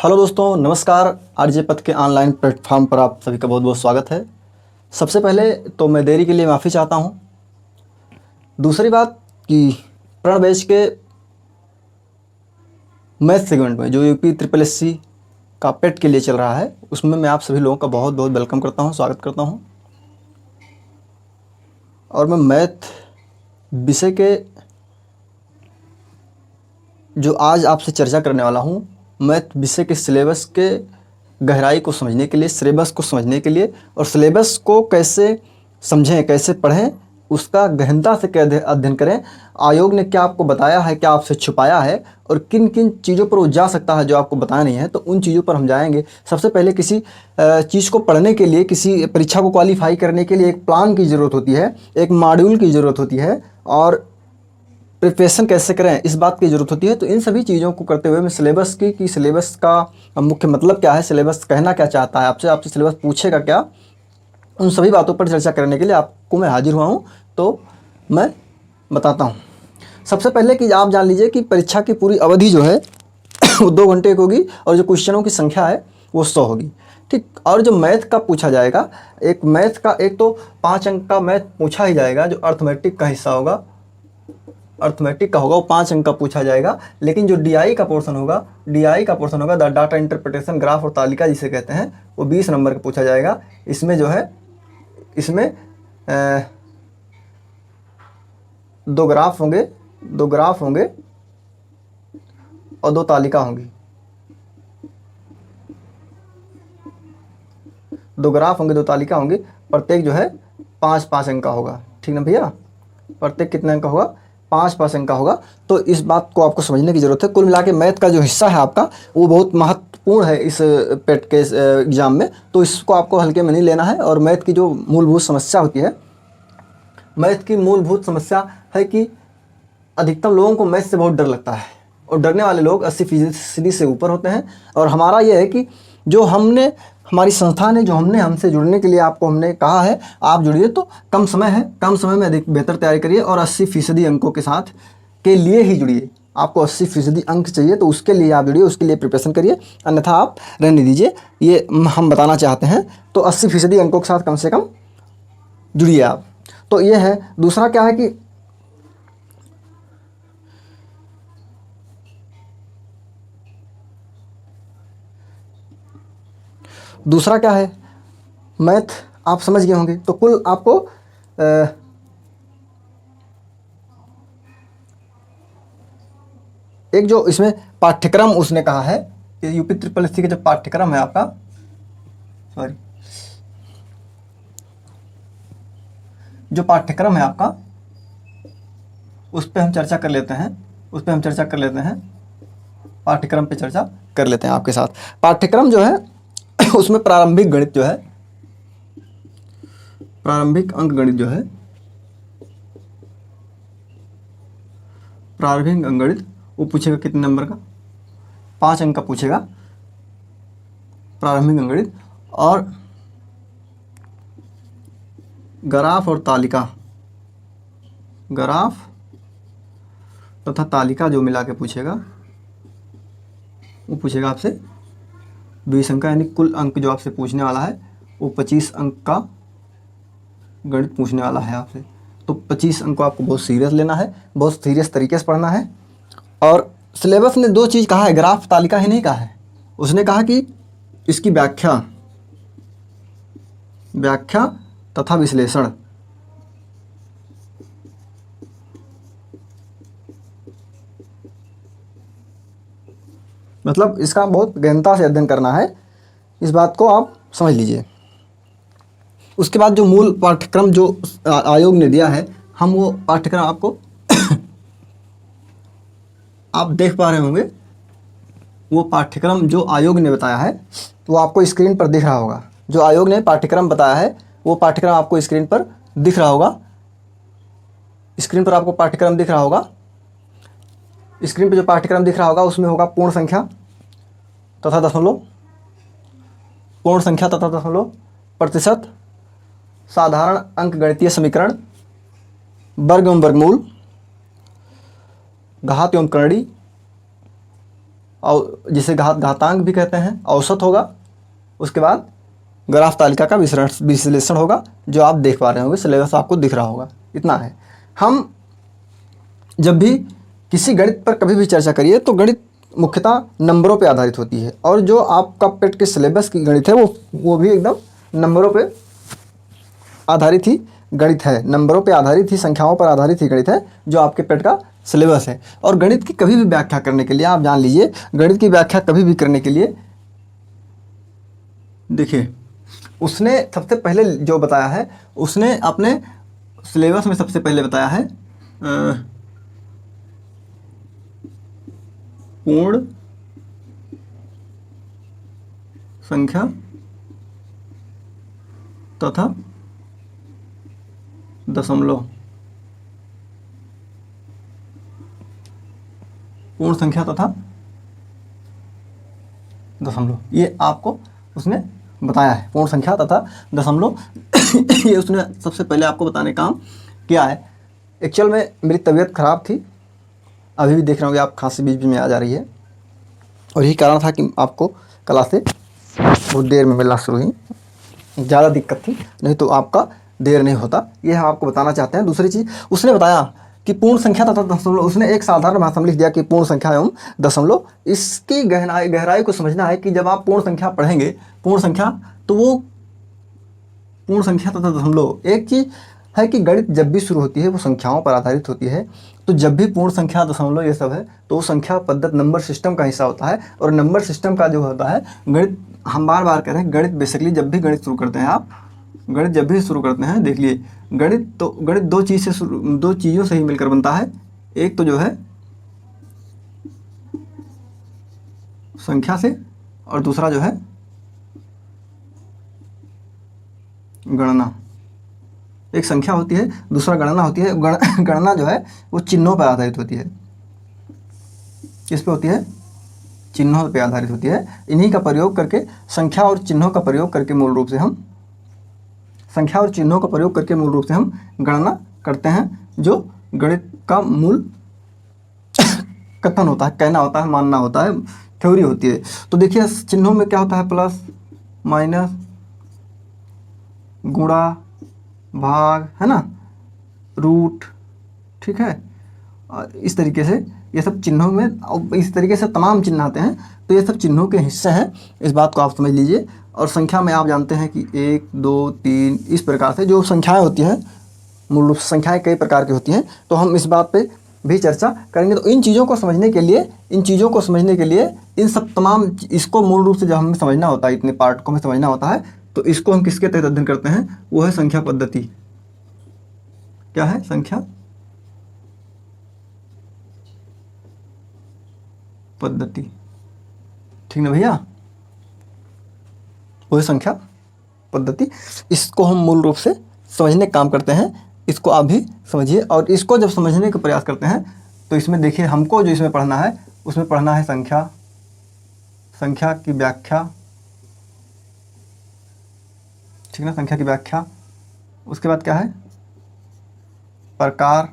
Hello दोस्तों, नमस्कार। RJ पथ के ऑनलाइन प्लेटफॉर्म पर आप सभी का बहुत बहुत स्वागत है। सबसे पहले तो मैं देरी के लिए माफ़ी चाहता हूँ। दूसरी बात कि प्रण बैच के मैथ सेगमेंट में जो यूपी ट्रिपल एससी का पेट के लिए चल रहा है, उसमें मैं आप सभी लोगों का बहुत बहुत वेलकम करता हूँ, स्वागत करता हूँ। और मैं मैथ विषय के जो आज आपसे चर्चा करने वाला हूँ, मैथ विषय के सिलेबस के गहराई को समझने के लिए, सिलेबस को समझने के लिए और सिलेबस को कैसे समझें, कैसे पढ़ें, उसका गहनता से अध्ययन करें। आयोग ने क्या आपको बताया है, क्या आपसे छुपाया है और किन किन चीज़ों पर वो जा सकता है जो आपको बताया नहीं है, तो उन चीज़ों पर हम जाएंगे। सबसे पहले किसी चीज़ को पढ़ने के लिए, किसी परीक्षा को क्वालिफाई करने के लिए एक प्लान की ज़रूरत होती है, एक मॉड्यूल की ज़रूरत होती है और प्रिपरेशन कैसे करें इस बात की ज़रूरत होती है। तो इन सभी चीज़ों को करते हुए मैं सिलेबस की कि सिलेबस का मुख्य मतलब क्या है, सिलेबस कहना क्या चाहता है, आपसे सिलेबस पूछेगा क्या, उन सभी बातों पर चर्चा करने के लिए आपको मैं हाजिर हुआ हूँ। तो मैं बताता हूँ। सबसे पहले कि आप जान लीजिए कि परीक्षा की पूरी अवधि जो है वो 2 घंटे की होगी और जो क्वेश्चनों की संख्या है वो 100 होगी। ठीक। और जो मैथ का पूछा जाएगा, एक तो 5 अंक का मैथ पूछा ही जाएगा, जो अर्थमेटिक का हिस्सा होगा, अर्थमेटिक का होगा, वो 5 अंक का पूछा जाएगा। लेकिन जो डीआई का पोर्शन होगा, द डाटा इंटरप्रिटेशन, ग्राफ और तालिका जिसे कहते हैं, वो 20 नंबर का पूछा जाएगा। इसमें जो है, इसमें 2 ग्राफ होंगे और 2 तालिका होंगी। 2 ग्राफ होंगे, 2 तालिका होंगी। प्रत्येक जो है 5-5 अंक का होगा। ठीक ना भैया? प्रत्येक कितने अंक का होगा? 5-5 अंक का होगा। तो इस बात को आपको समझने की ज़रूरत है। कुल मिला के मैथ का जो हिस्सा है आपका, वो बहुत महत्वपूर्ण है इस पेट के एग्ज़ाम में। तो इसको आपको हल्के में नहीं लेना है। और मैथ की जो मूलभूत समस्या होती है, मैथ की मूलभूत समस्या है कि अधिकतम लोगों को मैथ से बहुत डर लगता है और डरने वाले लोग 80% से ऊपर होते हैं। और हमारा ये है कि जो हमारी संस्था ने जो हमसे जुड़ने के लिए आपको हमने कहा है, आप जुड़िए। तो कम समय है, कम समय में अधिक बेहतर तैयारी करिए और 80% अंकों के साथ के लिए ही जुड़िए। आपको 80% अंक चाहिए तो उसके लिए आप जुड़िए, उसके लिए प्रिपरेशन करिए, अन्यथा आप रहने दीजिए। ये हम बताना चाहते हैं। तो 80% अंकों के साथ कम से कम जुड़िए आप। तो ये है। दूसरा क्या है कि मैथ आप समझ गए होंगे। तो कुल आपको एक जो इसमें पाठ्यक्रम उसने कहा है कि यूपी ट्रिपल एससी का जो पाठ्यक्रम है आपका, जो पाठ्यक्रम है आपका, उस पर हम चर्चा कर लेते हैं। पाठ्यक्रम पे चर्चा कर लेते हैं आपके साथ। पाठ्यक्रम जो है उसमें प्रारंभिक गणित जो है, प्रारंभिक अंक गणित जो है, प्रारंभिक अंक गणित वो पूछेगा कितने नंबर का? 5 अंक का पूछेगा प्रारंभिक अंक गणित। और ग्राफ और तालिका, ग्राफ तथा तालिका जो मिला के पूछेगा, वो पूछेगा आपसे 20 अंक का। यानी कुल अंक जो आपसे पूछने वाला है वो 25 अंक का गणित पूछने वाला है आपसे। तो 25 अंक को आपको बहुत सीरियस लेना है, बहुत सीरियस तरीके से पढ़ना है। और सिलेबस ने 2 चीज़ कहा है, ग्राफ तालिका ही नहीं कहा है। उसने कहा कि इसकी व्याख्या तथा विश्लेषण, मतलब इसका बहुत गहनता से अध्ययन करना है। इस बात को आप समझ लीजिए। उसके बाद जो मूल पाठ्यक्रम जो आयोग ने दिया है, हम वो पाठ्यक्रम आपको आप देख पा रहे होंगे। वो पाठ्यक्रम जो आयोग ने बताया है वो आपको स्क्रीन पर दिख रहा होगा। जो आयोग ने पाठ्यक्रम बताया है वो पाठ्यक्रम आपको स्क्रीन पर दिख रहा होगा। स्क्रीन पर आपको पाठ्यक्रम दिख रहा होगा। स्क्रीन पर जो पाठ्यक्रम दिख रहा होगा उसमें होगा पूर्ण संख्या तथा दशमलव, प्रतिशत, साधारण अंक गणितीय समीकरण, वर्ग एवं वर्गमूल, घात एवं करणी, और जिसे घातांक भी कहते हैं, औसत होगा। उसके बाद ग्राफ तालिका का विश्लेषण होगा, जो आप देख पा रहे होंगे, सिलेबस आपको दिख रहा होगा। इतना है। हम जब भी किसी गणित पर कभी भी चर्चा करिए तो गणित मुख्यतः नंबरों पे आधारित होती है, और जो आपका पेट के सिलेबस की गणित है वो भी एकदम नंबरों पे आधारित ही गणित है, नंबरों पे आधारित ही, संख्याओं पर आधारित ही गणित है जो आपके पेट का सिलेबस है। और गणित की कभी भी व्याख्या करने के लिए आप जान लीजिए, गणित की व्याख्या कभी भी करने के लिए देखिए, उसने सबसे पहले जो बताया है, उसने अपने सिलेबस में सबसे पहले बताया है पूर्ण संख्या तथा दशमलव। पूर्ण संख्या तथा दशमलव, ये आपको उसने बताया है। पूर्ण संख्या तथा दशमलव ये उसने सबसे पहले आपको बताने का काम किया है। एक्चुअल में मेरी तबीयत ख़राब थी, अभी भी देख रहे होंगे आप, खांसी बीच बीच में आ जा रही है, और यही कारण था कि आपको क्लासें बहुत देर में मिलना शुरू हुई। ज़्यादा दिक्कत थी, नहीं तो आपका देर नहीं होता, ये हम आपको बताना चाहते हैं। दूसरी चीज़ उसने बताया कि पूर्ण संख्या तथा दशमलव, उसने एक साधारण भाषा में लिख दिया कि पूर्ण संख्या एवं दशमलव। इसकी गहराई को समझना है कि जब आप पूर्ण संख्या पढ़ेंगे, पूर्ण संख्या, तो वो पूर्ण संख्या तथा दशमलव, एक चीज़ है कि गणित जब भी शुरू होती है वो संख्याओं पर आधारित होती है। तो जब भी पूर्ण संख्या, दशमलव, ये सब है तो वो संख्या पद्धति नंबर सिस्टम का हिस्सा होता है। और नंबर सिस्टम का जो होता है गणित, हम बार बार कह रहे हैं, गणित बेसिकली जब भी गणित शुरू करते हैं आप, गणित जब भी शुरू करते हैं, देख लिए गणित दो चीज़ों से ही मिलकर बनता है। एक तो जो है संख्या से, और दूसरा जो है गणना। एक संख्या होती है, दूसरा गणना होती है। गणना जो है वो चिन्हों पर आधारित होती है। किस पे होती है? चिन्हों पर आधारित होती है। इन्हीं का प्रयोग करके, संख्या और चिन्हों का प्रयोग करके मूल रूप से हम गणना करते हैं, जो गणित का मूल कथन होता है, कहना होता है, मानना होता है, थ्योरी होती है। तो देखिए चिन्हों में क्या होता है, प्लस, माइनस, गुणा, भाग, है ना, रूट, ठीक है। इस तरीके से ये सब चिन्हों में, इस तरीके से तमाम चिन्ह आते हैं। तो ये सब चिन्हों के हिस्से हैं, इस बात को आप समझ लीजिए। और संख्या में आप जानते हैं कि 1, 2, 3 इस प्रकार से जो संख्याएं होती हैं, मूल रूप से संख्याएं कई प्रकार की होती हैं। तो हम इस बात पे भी चर्चा करेंगे। तो इन चीज़ों को समझने के लिए इन सब तमाम, इसको मूल रूप से जब हमें समझना होता है, इतने पार्ट को हमें समझना होता है, तो इसको हम किसके तहत अध्ययन करते हैं? वो है संख्या पद्धति। क्या है? संख्या पद्धति, ठीक ना भैया? वो है संख्या पद्धति। इसको हम मूल रूप से समझने का काम करते हैं। इसको आप भी समझिए, और इसको जब समझने का प्रयास करते हैं तो इसमें देखिए, हमको जो इसमें पढ़ना है, उसमें पढ़ना है संख्या की व्याख्या, ठीक ना, संख्या की व्याख्या। उसके बाद क्या है? प्रकार,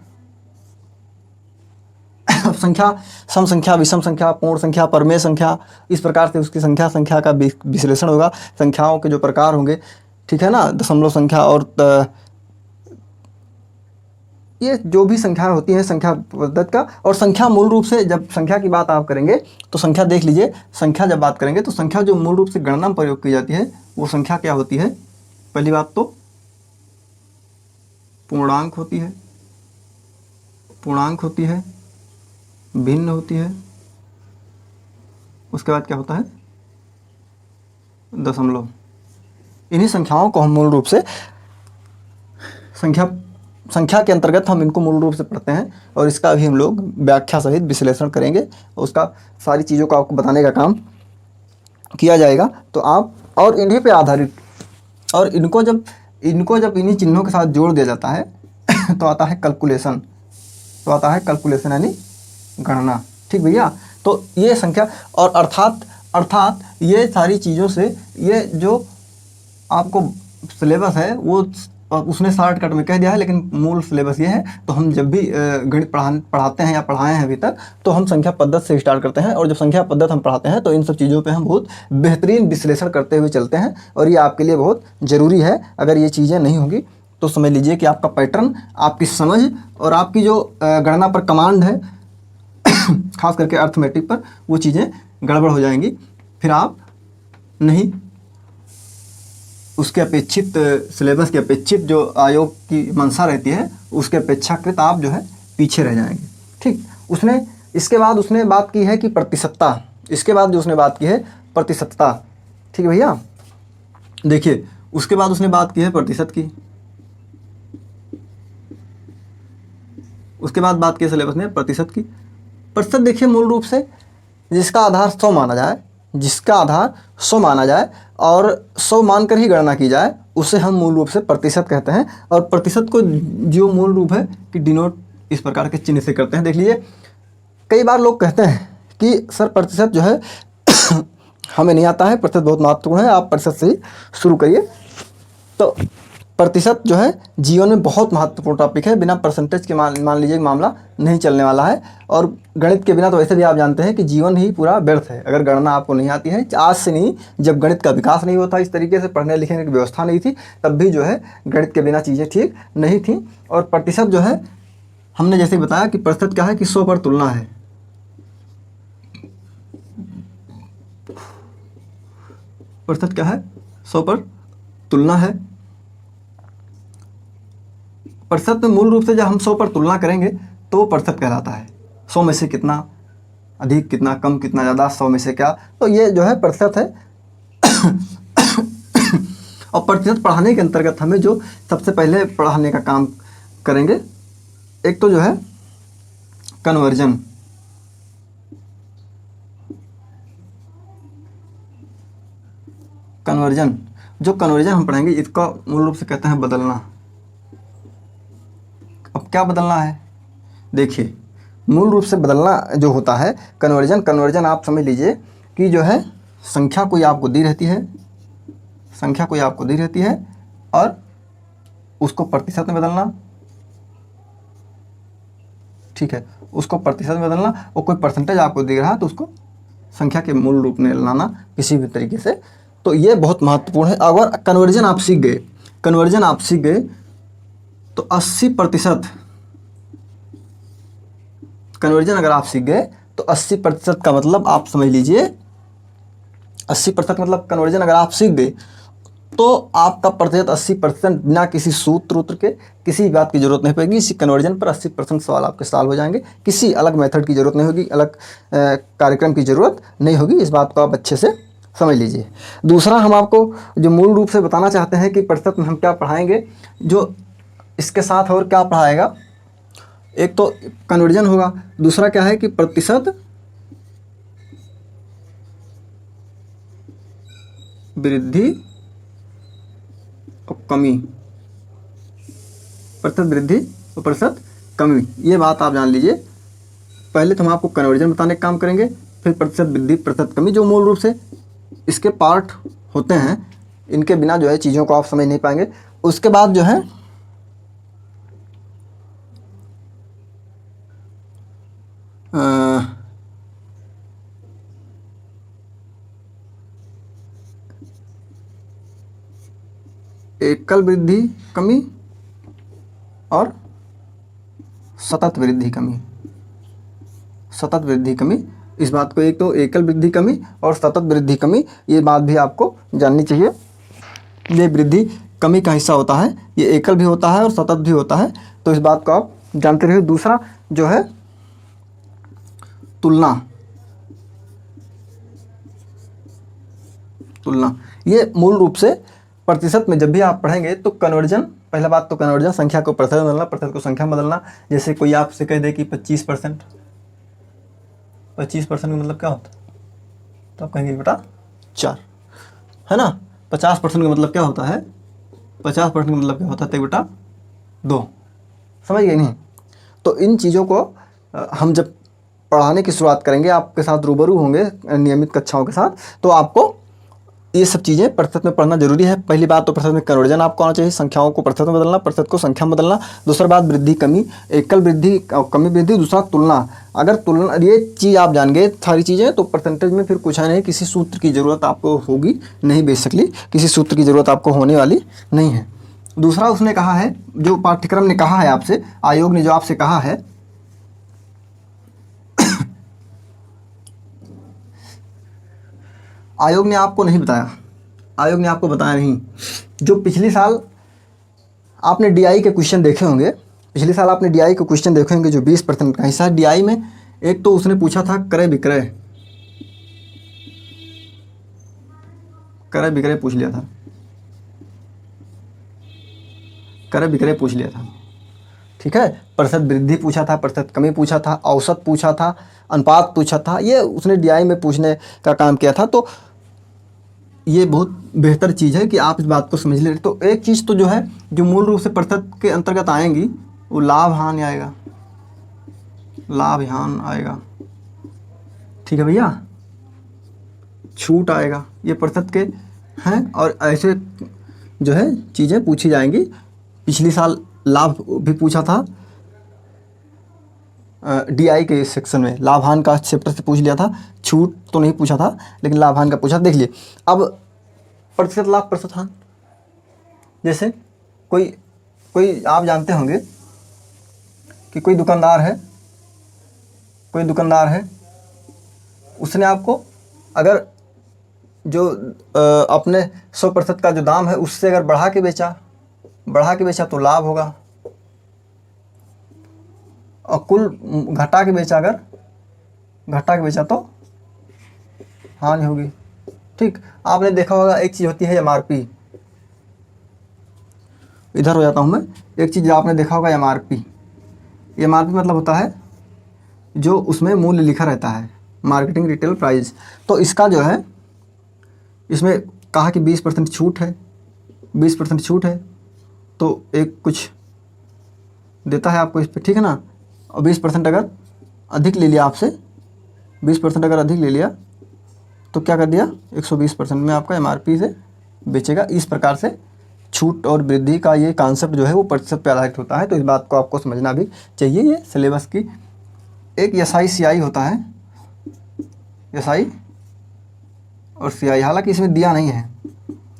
संख्या, सम संख्या, विषम संख्या, पूर्ण संख्या, परमेय संख्या, इस प्रकार से उसकी संख्या का विश्लेषण होगा। संख्याओं के जो प्रकार होंगे, ठीक है ना, दशमलव संख्या, और ये जो भी संख्याएं होती हैं संख्या पद्धति का। और संख्या मूल रूप से, जब संख्या की बात आप करेंगे तो संख्या देख लीजिए, संख्या जब बात करेंगे तो संख्या जो मूल रूप से गणना में प्रयोग की जाती है, वो संख्या क्या होती है? पहली बात तो पूर्णांक होती है, भिन्न होती है। उसके बाद क्या होता है? दशमलव। इन्हीं संख्याओं को हम मूल रूप से संख्या के अंतर्गत हम इनको मूल रूप से पढ़ते हैं, और इसका भी हम लोग व्याख्या सहित विश्लेषण करेंगे, और उसका सारी चीज़ों को आपको बताने का काम किया जाएगा। तो आप, और इन्हीं पे आधारित, और इनको जब इन्हीं चिन्हों के साथ जोड़ दिया जाता है तो आता है कैलकुलेशन, यानी गणना, ठीक भैया। तो ये संख्या, और अर्थात ये सारी चीज़ों से, ये जो आपको सिलेबस है वो और उसने शॉर्टकट में कह दिया है, लेकिन मूल सिलेबस ये है। तो हम जब भी गणित पढ़ाते हैं या पढ़ाए हैं अभी तक, तो हम संख्या पद्धति से स्टार्ट करते हैं, और जब संख्या पद्धति हम पढ़ाते हैं तो इन सब चीज़ों पे हम बहुत बेहतरीन विश्लेषण करते हुए चलते हैं, और ये आपके लिए बहुत ज़रूरी है। अगर ये चीज़ें नहीं होंगी तो समझ लीजिए कि आपका पैटर्न, आपकी समझ और आपकी जो गणना पर कमांड है खास करके अर्थमेटिक पर, वो चीज़ें गड़बड़ हो जाएंगी। फिर आप नहीं उसके अपेक्षित सिलेबस के अपेक्षित जो आयोग की मंशा रहती है उसके अपेक्षाकृत आप जो है पीछे रह जाएंगे। ठीक, उसने इसके बाद उसने बात की है कि प्रतिशतता, इसके बाद जो उसने बात की है प्रतिशतता। ठीक है भैया, देखिए उसके बाद उसने बात की है प्रतिशत की, उसके बाद बात की सिलेबस ने प्रतिशत की। प्रतिशत देखिए मूल रूप से जिसका आधार 100 माना जाए, जिसका आधार 100 माना जाए और 100 मानकर ही गणना की जाए, उसे हम मूल रूप से प्रतिशत कहते हैं। और प्रतिशत को जो मूल रूप है कि डिनोट इस प्रकार के चिन्ह से करते हैं। देख लीजिए, कई बार लोग कहते हैं कि सर प्रतिशत जो है हमें नहीं आता है, प्रतिशत बहुत महत्वपूर्ण है, आप प्रतिशत से ही शुरू करिए। तो प्रतिशत जो है जीवन में बहुत महत्वपूर्ण टॉपिक है। बिना परसेंटेज के मान लीजिए मामला नहीं चलने वाला है। और गणित के बिना तो वैसे भी आप जानते हैं कि जीवन ही पूरा व्यर्थ है अगर गणना आपको नहीं आती है। आज से नहीं, जब गणित का विकास नहीं होता, इस तरीके से पढ़ने लिखने की व्यवस्था नहीं थी, तब भी जो है गणित के बिना चीज़ें ठीक नहीं थी। और प्रतिशत जो है हमने जैसे बताया कि प्रतिशत क्या है कि 100 पर तुलना है। प्रतिशत क्या है? 100 पर तुलना है। प्रतिशत में मूल रूप से जब हम 100 पर तुलना करेंगे तो वो प्रतिशत कहलाता है। 100 में से कितना अधिक, कितना कम, कितना ज़्यादा, 100 में से क्या, तो ये जो है प्रतिशत है। और प्रतिशत पढ़ाने के अंतर्गत हमें जो सबसे पहले पढ़ाने का काम करेंगे, एक तो जो है कन्वर्जन, जो कन्वर्जन हम पढ़ेंगे इसका मूल रूप से कहते हैं बदलना। अब क्या बदलना है? देखिए मूल रूप से बदलना जो होता है कन्वर्जन आप समझ लीजिए कि जो है संख्या कोई आपको दी रहती है, और उसको प्रतिशत में बदलना। ठीक है, उसको प्रतिशत में बदलना, और कोई परसेंटेज आपको दे रहा है तो उसको संख्या के मूल रूप में लाना किसी भी तरीके से। तो ये बहुत महत्वपूर्ण है। अगर कन्वर्जन आप सीख गए तो 80% कन्वर्जन अगर आप सीख गए तो 80% का मतलब आप समझ लीजिए, 80% मतलब कन्वर्जन अगर आप सीख गए तो आपका प्रतिशत 80% बिना किसी सूत्र के, किसी बात की जरूरत नहीं पड़ेगी। इसी कन्वर्जन पर 80% सवाल आपके सॉल्व हो जाएंगे। किसी अलग मेथड की जरूरत नहीं होगी, अलग कार्यक्रम की जरूरत नहीं होगी। इस बात को आप अच्छे से समझ लीजिए। दूसरा हम आपको जो मूल रूप से बताना चाहते हैं कि प्रतिशत में हम क्या पढ़ाएंगे, जो इसके साथ और क्या पढ़ाएगा, एक तो कन्वर्जन होगा, दूसरा क्या है कि प्रतिशत वृद्धि और कमी, प्रतिशत वृद्धि और प्रतिशत कमी, ये बात आप जान लीजिए। पहले तो हम आपको कन्वर्जन बताने का काम करेंगे, फिर प्रतिशत वृद्धि प्रतिशत कमी, जो मूल रूप से इसके पार्ट होते हैं। इनके बिना जो है चीज़ों को आप समझ नहीं पाएंगे। उसके बाद जो है एकल वृद्धि कमी और सतत वृद्धि कमी। इस बात को, एक तो एकल वृद्धि कमी और सतत वृद्धि कमी, ये बात भी आपको जाननी चाहिए। ये वृद्धि कमी का हिस्सा होता है, ये एकल भी होता है और सतत भी होता है, तो इस बात को आप जानते रहिए। दूसरा जो है तुलना, ये मूल रूप से प्रतिशत में जब भी आप पढ़ेंगे तो कन्वर्जन, पहला बात तो कन्वर्जन, संख्या को प्रतिशत में बदलना, प्रतिशत को संख्या में बदलना। जैसे कोई आपसे कह दे कि 25% का मतलब क्या होता है, तो आप कहेंगे बेटा 4, है ना। 50% का मतलब क्या होता है, 50% का मतलब क्या होता है, तो बेटा 2। समझ गए नहीं? तो इन चीज़ों को हम जब पढ़ाने की शुरुआत करेंगे, आपके साथ रूबरू होंगे नियमित कक्षाओं के साथ, तो आपको ये सब चीज़ें प्रतिशत में पढ़ना जरूरी है। पहली बात तो प्रतिशत में कन्वर्जन आपको आना चाहिए, संख्याओं को प्रतिशत में बदलना, प्रतिशत को संख्या में बदलना। दूसरा बात वृद्धि कमी, एकल वृद्धि कमी वृद्धि। दूसरा तुलना, अगर तुलना ये चीज़ आप जान गए सारी चीज़ें तो परसेंटेज में फिर कुछ है नहीं, किसी सूत्र की ज़रूरत आपको होगी नहीं, बेसिकली किसी सूत्र की ज़रूरत आपको होने वाली नहीं है। दूसरा उसने कहा है, जो पाठ्यक्रम ने कहा है आपसे, आयोग ने जो आपसे कहा है, आयोग ने आपको नहीं बताया, आयोग ने आपको बताया नहीं। जो पिछले साल आपने डीआई के क्वेश्चन देखे होंगे, पिछले साल आपने डीआई के क्वेश्चन देखे होंगे, जो 20% का हिस्सा है डीआई में, एक तो उसने पूछा था क्रय विक्रय, क्रय विक्रय पूछ लिया था, क्रय विक्रय पूछ लिया था, ठीक है। प्रतिशत वृद्धि पूछा था, प्रतिशत कमी पूछा था, औसत पूछा था, अनुपात पूछा था, ये उसने डीआई में पूछने का काम किया था। तो ये बहुत बेहतर चीज़ है कि आप इस बात को समझ ले। तो एक चीज़ तो जो है, जो मूल रूप से प्रतिशत के अंतर्गत आएंगी, वो लाभ हानि आएगा, लाभ हानि आएगा, ठीक है भैया, छूट आएगा, ये प्रतिशत के हैं। और ऐसे जो है चीज़ें पूछी जाएंगी। पिछले साल लाभ भी पूछा था डीआई के सेक्शन में, लाभान का चैप्टर से पूछ लिया था, छूट तो नहीं पूछा था, लेकिन लाभान का पूछा। देख लिए अब प्रतिशत लाभ प्रतिशत हानि, जैसे कोई आप जानते होंगे कि कोई दुकानदार है, कोई दुकानदार है, उसने आपको अगर जो अपने 100% का जो दाम है उससे अगर बढ़ा के बेचा तो लाभ होगा, और कुल घटा के बेचा, अगर घटा के बेचा तो हानि होगी, ठीक। आपने देखा होगा एक चीज़ होती है एमआरपी, इधर हो जाता हूँ मैं, एक चीज़ आपने देखा होगा एमआरपी। एमआरपी मतलब होता है जो उसमें मूल्य लिखा रहता है, मार्केटिंग रिटेल प्राइस। तो इसका जो है, इसमें कहा कि 20% छूट है, 20% छूट है, तो एक कुछ देता है आपको इस पर, ठीक है ना। और 20% अगर अधिक ले लिया आपसे, 20% अगर अधिक ले लिया तो क्या कर दिया, 120% में आपका एमआरपी से बेचेगा। इस प्रकार से छूट और वृद्धि का ये कॉन्सेप्ट जो है वो प्रतिशत पे आधारित होता है। तो इस बात को आपको समझना भी चाहिए। ये सिलेबस की एक एसआई सीआई होता है, एसआई और सीआई, हालांकि इसमें दिया नहीं है,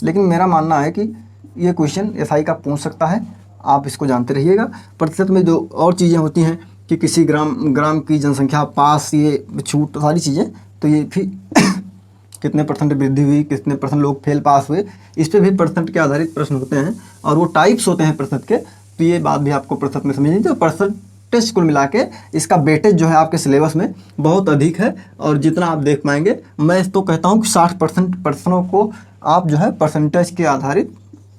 लेकिन मेरा मानना है कि ये क्वेश्चन एसआई का पूछ सकता है, आप इसको जानते रहिएगा। प्रतिशत में जो और चीज़ें होती हैं कि किसी ग्राम की जनसंख्या पास, ये छूट, सारी चीज़ें, तो ये भी कितने परसेंट वृद्धि हुई, कितने परसेंट लोग फेल पास हुए, इस पर भी परसेंट के आधारित प्रश्न होते हैं, और वो टाइप्स होते हैं प्रतिशत के। तो ये बात भी आपको प्रतिशत में समझनी चाहिए। परसेंटेज कुल मिला के इसका वेटेज जो है आपके सिलेबस में बहुत अधिक है, और जितना आप देख पाएंगे, मैं तो कहता हूँ कि 60% प्रश्नों को आप जो है परसेंटेज के आधारित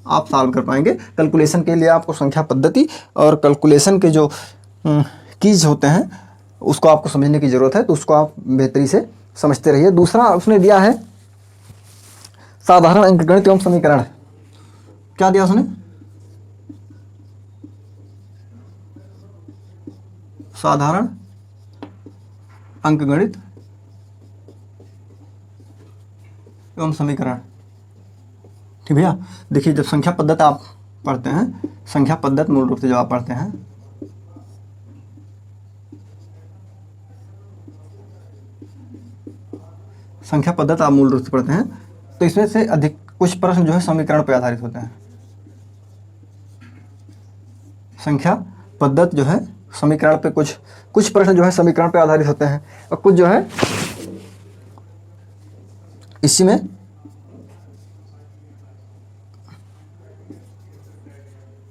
आप सॉल्व कर पाएंगे। कैलकुलेशन के लिए आपको संख्या पद्धति और कैलकुलेशन के जो कीज होते हैं उसको आपको समझने की ज़रूरत है, तो उसको आप बेहतरी से समझते रहिए। दूसरा उसने दिया है साधारण अंकगणित एवं समीकरण। क्या दिया उसने, साधारण अंकगणित एवं समीकरण, ठीक भैया। देखिए, जब संख्या पद्धति आप पढ़ते हैं, संख्या पद्धति मूल रूप से जब आप पढ़ते हैं, संख्या पद्धति आप मूल रूप से पढ़ते हैं, तो इसमें से अधिक कुछ प्रश्न जो है समीकरण पर आधारित होते हैं। संख्या पद्धति जो है समीकरण पे, कुछ प्रश्न जो है समीकरण पे आधारित होते हैं, और कुछ जो है इसी में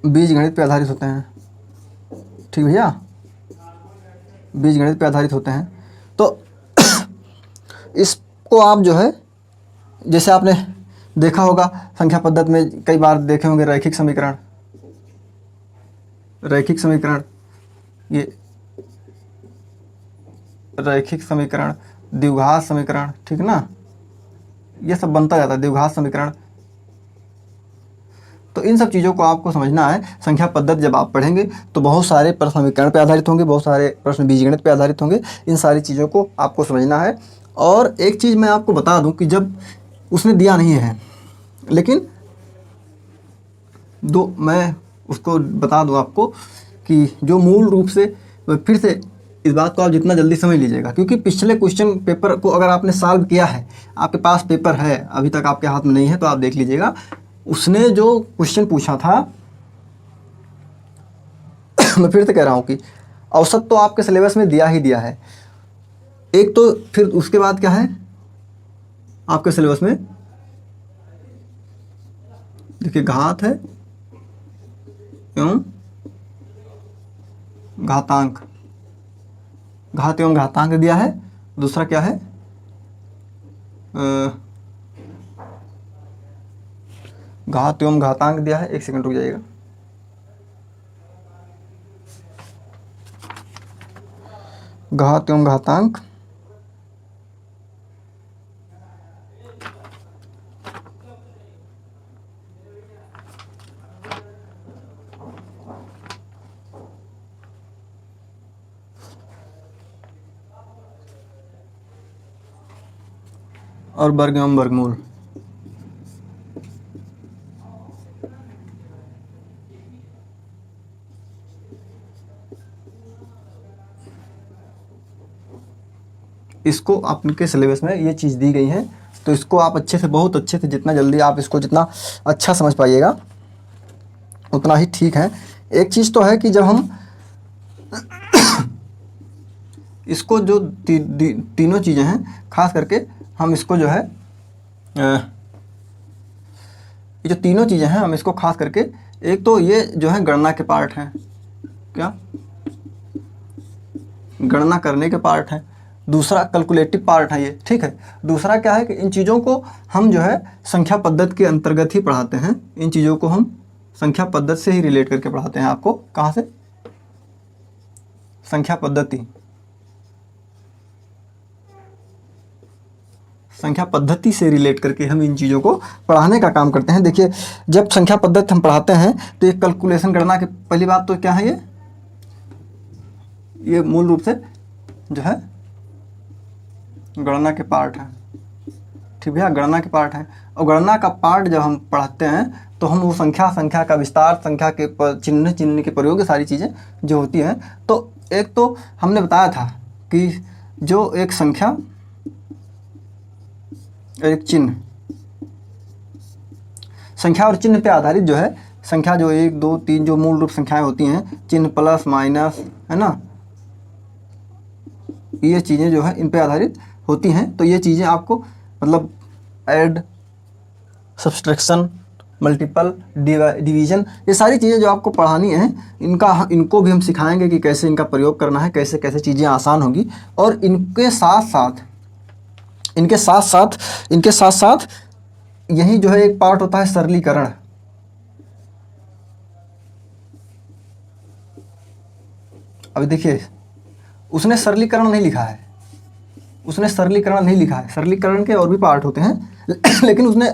बीजगणित पे आधारित होते हैं, ठीक भैया, बीजगणित पे आधारित होते हैं। तो इसको आप जो है, जैसे आपने देखा होगा संख्या पद्धति में कई बार देखे होंगे रैखिक समीकरण, रैखिक समीकरण, ये रैखिक समीकरण, द्विघात समीकरण, ठीक ना, ये सब बनता जाता है, द्विघात समीकरण। तो इन सब चीज़ों को आपको समझना है। संख्या पद्धति जब आप पढ़ेंगे तो बहुत सारे प्रश्न समीकरण पे आधारित होंगे, बहुत सारे प्रश्न बीजगणित पे आधारित होंगे, इन सारी चीज़ों को आपको समझना है। और एक चीज़ मैं आपको बता दूं कि जब उसने दिया नहीं है, लेकिन मैं उसको बता दूं आपको कि जो मूल रूप से, फिर से इस बात को आप जितना जल्दी समझ लीजिएगा, क्योंकि पिछले क्वेश्चन पेपर को अगर आपने सॉल्व किया है, आपके पास पेपर है, अभी तक आपके हाथ में नहीं है तो आप देख लीजिएगा, उसने जो क्वेश्चन पूछा था मैं फिर से कह रहा हूँ कि औसत तो आपके सिलेबस में दिया ही दिया है। एक तो फिर उसके बाद क्या है आपके सिलेबस में, देखिए घात है एवं घातांक, घात एवं घातांक दिया है। दूसरा क्या है, घात एवं घातांक दिया है। एक सेकंड रुक जाइएगा, घात एवं घातांक, और वर्ग एवं वर्गमूल। इसको आपके सिलेबस में ये चीज़ दी गई है, तो इसको आप अच्छे से, बहुत अच्छे से, जितना जल्दी आप इसको जितना अच्छा समझ पाइएगा उतना ही ठीक है। एक चीज़ तो है कि जब हम इसको जो तीनों चीज़ें हैं, खास करके हम इसको जो है, ये जो तीनों चीज़ें हैं हम इसको खास करके, एक तो ये जो है गणना के पार्ट हैं, क्या गणना करने के पार्ट हैं, दूसरा कैलकुलेटिव पार्ट है ये, ठीक है। दूसरा क्या है कि इन चीज़ों को हम जो है संख्या पद्धति के अंतर्गत ही पढ़ाते हैं, इन चीज़ों को हम संख्या पद्धति से ही रिलेट करके पढ़ाते हैं आपको। कहाँ से? संख्या पद्धति, संख्या पद्धति से रिलेट करके हम इन चीज़ों को पढ़ाने का काम करते हैं। देखिए जब संख्या पद्धति हम पढ़ाते हैं तो एक कैलकुलेशन गणना की पहली बात तो क्या है, ये मूल रूप से जो है गणना के पार्ट है, ठीक है, गणना के पार्ट है। और गणना का पार्ट जब हम पढ़ाते हैं तो हम वो संख्या का विस्तार, संख्या के चिन्ह के प्रयोग, सारी चीज़ें जो होती हैं। तो एक तो हमने बताया था कि जो एक संख्या, एक चिन्ह, संख्या और चिन्ह पे आधारित जो है, संख्या जो 1 2 3 जो मूल रूप संख्याएं होती हैं, चिन्ह प्लस माइनस, है ना, ये चीज़ें जो है इन पे आधारित होती हैं। तो ये चीज़ें आपको मतलब ऐड, सब्सट्रैक्शन, मल्टीपल, डिवीज़न, ये सारी चीज़ें जो आपको पढ़ानी है, इनको भी हम सिखाएंगे कि कैसे इनका प्रयोग करना है, कैसे कैसे चीज़ें आसान होगी। और इनके साथ साथ यही जो है एक पार्ट होता है सरलीकरण। अभी देखिए उसने सरलीकरण नहीं लिखा है, सरलीकरण के और भी पार्ट होते हैं लेकिन उसने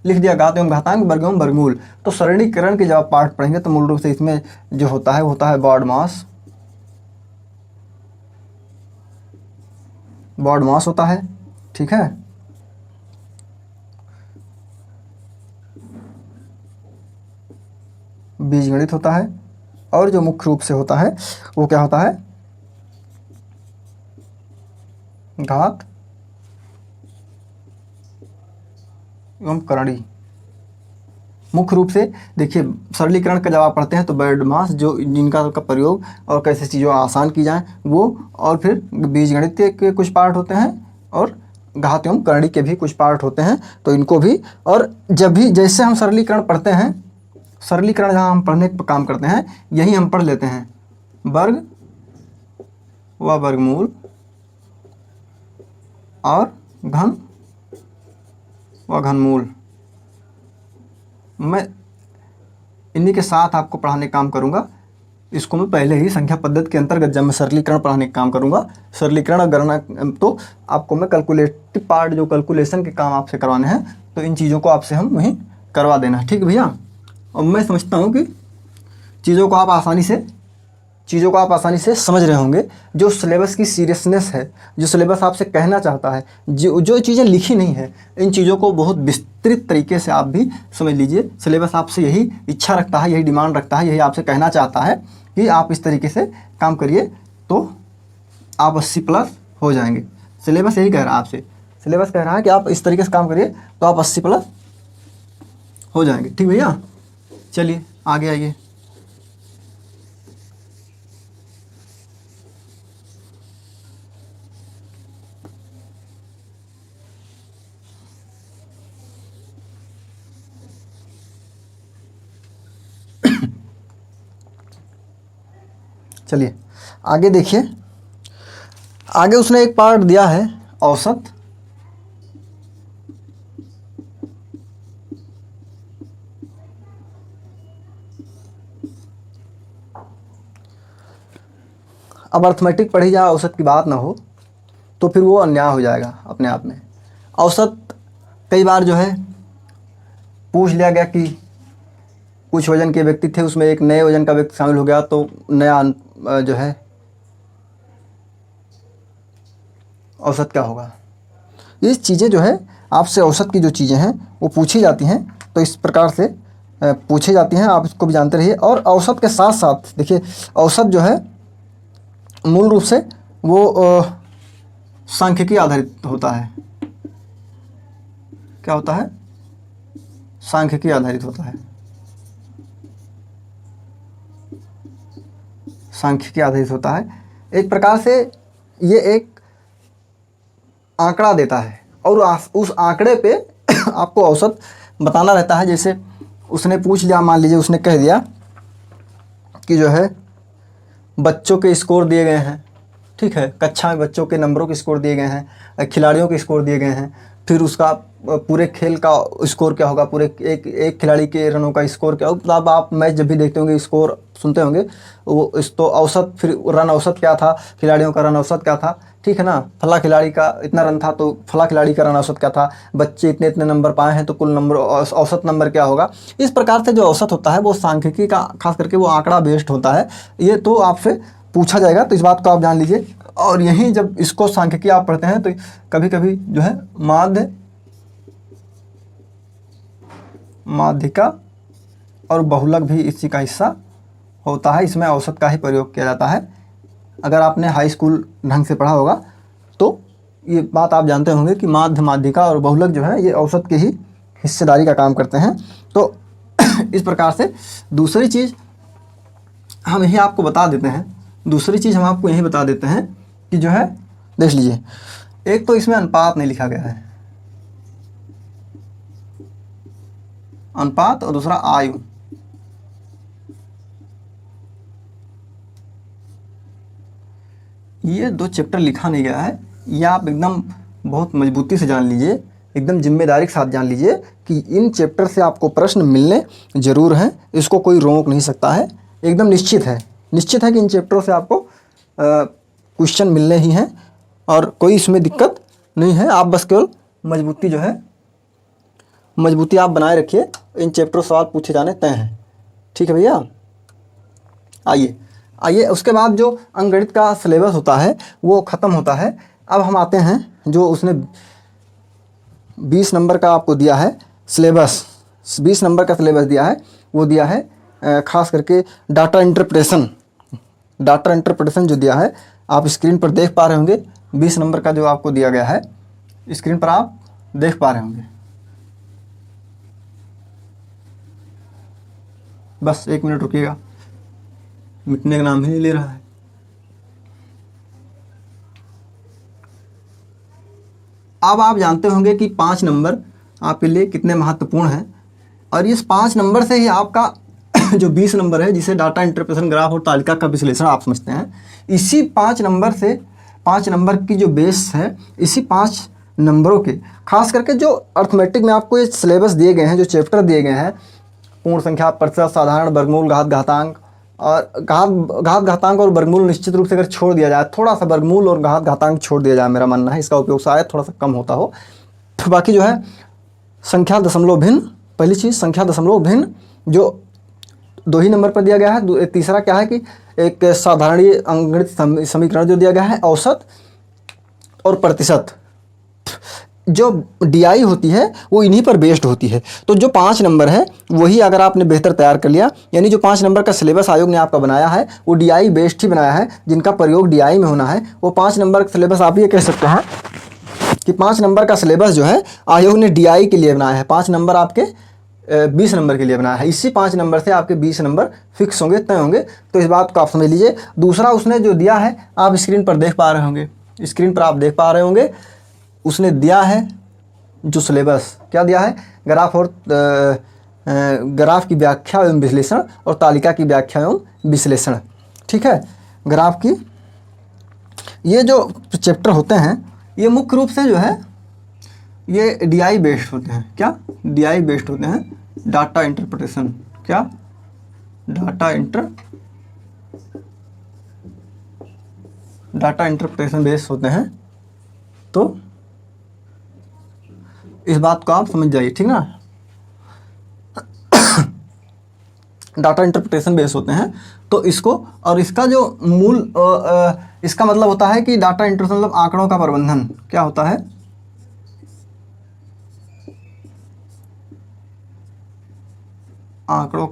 लिख दिया घात एवं घातांक, वर्ग एवं वर्गमूल। तो सरलीकरण के जब आप पार्ट पढ़ेंगे तो मूल रूप से इसमें जो होता है वो होता है बॉड मास होता है, ठीक है। बीजगणित होता है, और जो मुख्य रूप से होता है वो क्या होता है, घात एवं करणी। मुख्य रूप से देखिए सरलीकरण का जब आप पढ़ते हैं तो बॉड मास, जो जिनका का प्रयोग और कैसे चीज़ों आसान की जाए वो, और फिर बीजगणित के कुछ पार्ट होते हैं और घात एवं करणी के भी कुछ पार्ट होते हैं, तो इनको भी। और जब भी जैसे हम सरलीकरण पढ़ते हैं, सरलीकरण जहाँ हम पढ़ने का काम करते हैं, यही हम पढ़ लेते हैं वर्ग व वर्गमूल और घन व घनमूल। मैं इन्हीं के साथ आपको पढ़ाने का काम करूँगा। इसको मैं पहले ही संख्या पद्धति के अंतर्गत जब मैं सरलीकरण पढ़ाने का काम करूँगा, सरलीकरण और गणना, तो आपको मैं कैलकुलेटिव पार्ट, जो कैलकुलेशन के काम आपसे करवाने हैं, तो इन चीज़ों को आपसे हम वहीं करवा देना, ठीक है भैया। और मैं समझता हूँ कि चीज़ों को आप आसानी से चीज़ों को आप आसानी से समझ रहे होंगे। जो सिलेबस की सीरियसनेस है, जो सिलेबस आपसे कहना चाहता है, जो चीज़ें लिखी नहीं है, इन चीज़ों को बहुत विस्तृत तरीके से आप भी समझ लीजिए। सिलेबस आपसे यही इच्छा रखता है, यही डिमांड रखता है, यही आपसे कहना चाहता है कि आप इस तरीके से काम करिए तो आप 80+ हो जाएंगे। सिलेबस यही कह रहा है आपसे, सिलेबस कह रहा है कि आप इस तरीके से काम करिए तो आप 80+ हो जाएंगे। ठीक भैया, चलिए आगे आइए। चलिए आगे देखिए, आगे उसने एक पार्ट दिया है औसत। अब अर्थमेटिक पढ़ी जाए, औसत की बात ना हो तो फिर वो अन्याय हो जाएगा अपने आप में। औसत कई बार जो है पूछ लिया गया कि कुछ वजन के व्यक्ति थे, उसमें एक नए वजन का व्यक्ति शामिल हो गया तो नया जो है औसत क्या होगा। ये चीज़ें जो है आपसे औसत की जो चीज़ें हैं वो पूछी जाती हैं, तो इस प्रकार से पूछी जाती हैं, आप इसको भी जानते रहिए। और औसत के साथ साथ देखिए, औसत जो है मूल रूप से वो सांख्यिकी आधारित होता है। क्या होता है? सांख्यिकी आधारित होता है। सांख्यिकी आधारित होता है। एक प्रकार से ये एक आंकड़ा देता है और उस आंकड़े पे आपको औसत बताना रहता है। जैसे उसने पूछ लिया, मान लीजिए उसने कह दिया कि जो है बच्चों के स्कोर दिए गए हैं, ठीक है, कक्षा में बच्चों के नंबरों के स्कोर दिए गए हैं, खिलाड़ियों के स्कोर दिए गए हैं, फिर उसका पूरे खेल का स्कोर क्या होगा, पूरे एक खिलाड़ी के रनों का स्कोर क्या होगा। मतलब आप मैच जब भी देखते होंगे, स्कोर सुनते होंगे, वो इस तो औसत, फिर रन औसत क्या था, खिलाड़ियों का रन औसत क्या था, ठीक है ना, फला खिलाड़ी का इतना रन था तो फला खिलाड़ी का रन औसत क्या था, बच्चे इतने इतने नंबर पाए हैं तो कुल नंबर औसत नंबर क्या होगा। इस प्रकार से जो औसत होता है वो सांख्यिकी का, खास करके वो आंकड़ा बेस्ड होता है। ये तो आपसे पूछा जाएगा, तो इस बात को आप जान लीजिए। और यहीं जब इसको सांख्यिकी आप पढ़ते हैं तो कभी कभी जो है माध्यिका और बहुलक भी इसी का हिस्सा होता है। इसमें औसत का ही प्रयोग किया जाता है। अगर आपने हाई स्कूल ढंग से पढ़ा होगा तो ये बात आप जानते होंगे कि माध्यिका और बहुलक जो है ये औसत की ही हिस्सेदारी का काम करते हैं। तो इस प्रकार से दूसरी चीज़ हम यही आपको बता देते हैं, कि जो है देख लीजिए, एक तो इसमें अनुपात नहीं लिखा गया है, अनुपात, और दूसरा आयु। ये दो चैप्टर लिखा नहीं गया है। ये आप एकदम बहुत मजबूती से जान लीजिए, एकदम जिम्मेदारी के साथ जान लीजिए कि इन चैप्टर से आपको प्रश्न मिलने ज़रूर हैं, इसको कोई रोक नहीं सकता है। एकदम निश्चित है कि इन चैप्टरों से आपको क्वेश्चन मिलने ही हैं और कोई इसमें दिक्कत नहीं है। आप बस केवल मजबूती आप बनाए रखिए, इन चैप्टरों से सवाल पूछे जाने तय हैं। ठीक है भैया, आइए उसके बाद जो अंकगणित का सिलेबस होता है वो ख़त्म होता है। अब हम आते हैं, जो उसने 20 नंबर का आपको दिया है सिलेबस, 20 नंबर का सिलेबस दिया है, वो दिया है ख़ास करके डाटा इंटरप्रिटेशन जो दिया है, आप स्क्रीन पर देख पा रहे होंगे। 20 नंबर का जो आपको दिया गया है स्क्रीन पर आप देख पा रहे होंगे। बस 1 मिनट रुकिएगा, मिटने का नाम ही नहीं ले रहा है। अब आप जानते होंगे कि 5 नंबर आपके लिए कितने महत्वपूर्ण हैं, और इस 5 नंबर से ही आपका जो 20 नंबर है, जिसे डाटा इंटरप्रिटेशन, ग्राफ और तालिका का विश्लेषण आप समझते हैं, इसी 5 नंबर से, 5 नंबर की जो बेस है, इसी 5 नंबरों के खास करके जो अर्थमेटिक में आपको ये सिलेबस दिए गए हैं, जो चैप्टर दिए गए हैं, पूर्ण संख्या, प्रतिशत, साधारण, वर्गमूल, घात, घातांक, और घात घातांक और वर्गमूल निश्चित रूप से अगर छोड़ दिया जाए, थोड़ा सा वर्गमूल और घात घातांक छोड़ दिया जाए, मेरा मानना है, इसका उपयोग शायद थोड़ा सा कम होता हो, तो बाकी जो है संख्या दशमलव भिन्न, पहली चीज़ संख्या दशमलव भिन्न, जो 2 ही नंबर पर दिया गया है। तीसरा क्या है कि एक साधारणीय अंकगणित समीकरण जो दिया गया है, औसत और प्रतिशत। जो DI होती है वो इन्हीं पर बेस्ड होती है। तो जो 5 नंबर है वही अगर आपने बेहतर तैयार कर लिया, यानी जो 5 नंबर का सिलेबस आयोग ने आपका बनाया है वो DI बेस्ड ही बनाया है, जिनका प्रयोग DI में होना है। वो 5 नंबर का सिलेबस आप ये कह सकते हैं कि 5 नंबर का सिलेबस जो है आयोग ने DI के लिए बनाया है। 5 नंबर आपके 20 नंबर के लिए बनाया है। इसी 5 नंबर से आपके 20 नंबर फिक्स होंगे, तय होंगे। तो इस बात को आप समझ लीजिए। दूसरा उसने जो दिया है आप स्क्रीन पर देख पा रहे होंगे, स्क्रीन पर आप देख पा रहे होंगे, उसने दिया है जो सिलेबस क्या दिया है, ग्राफ और ग्राफ की व्याख्या एवं विश्लेषण और तालिका की व्याख्या एवं विश्लेषण। ठीक है, ग्राफ की ये जो चैप्टर होते हैं ये मुख्य रूप से जो है ये DI बेस्ड होते हैं। क्या DI बेस्ड होते हैं, डाटा इंटरप्रिटेशन। क्या डाटा इंटरप्रिटेशन बेस्ड होते हैं। तो इस बात को आप समझ जाइए, ठीक ना। डाटा इंटरप्रिटेशन बेस होते हैं। तो इसको और इसका जो मूल इसका मतलब होता है कि डाटा इंटरप्रिटेशन मतलब आंकड़ों का प्रबंधन। क्या होता है, आंकड़ों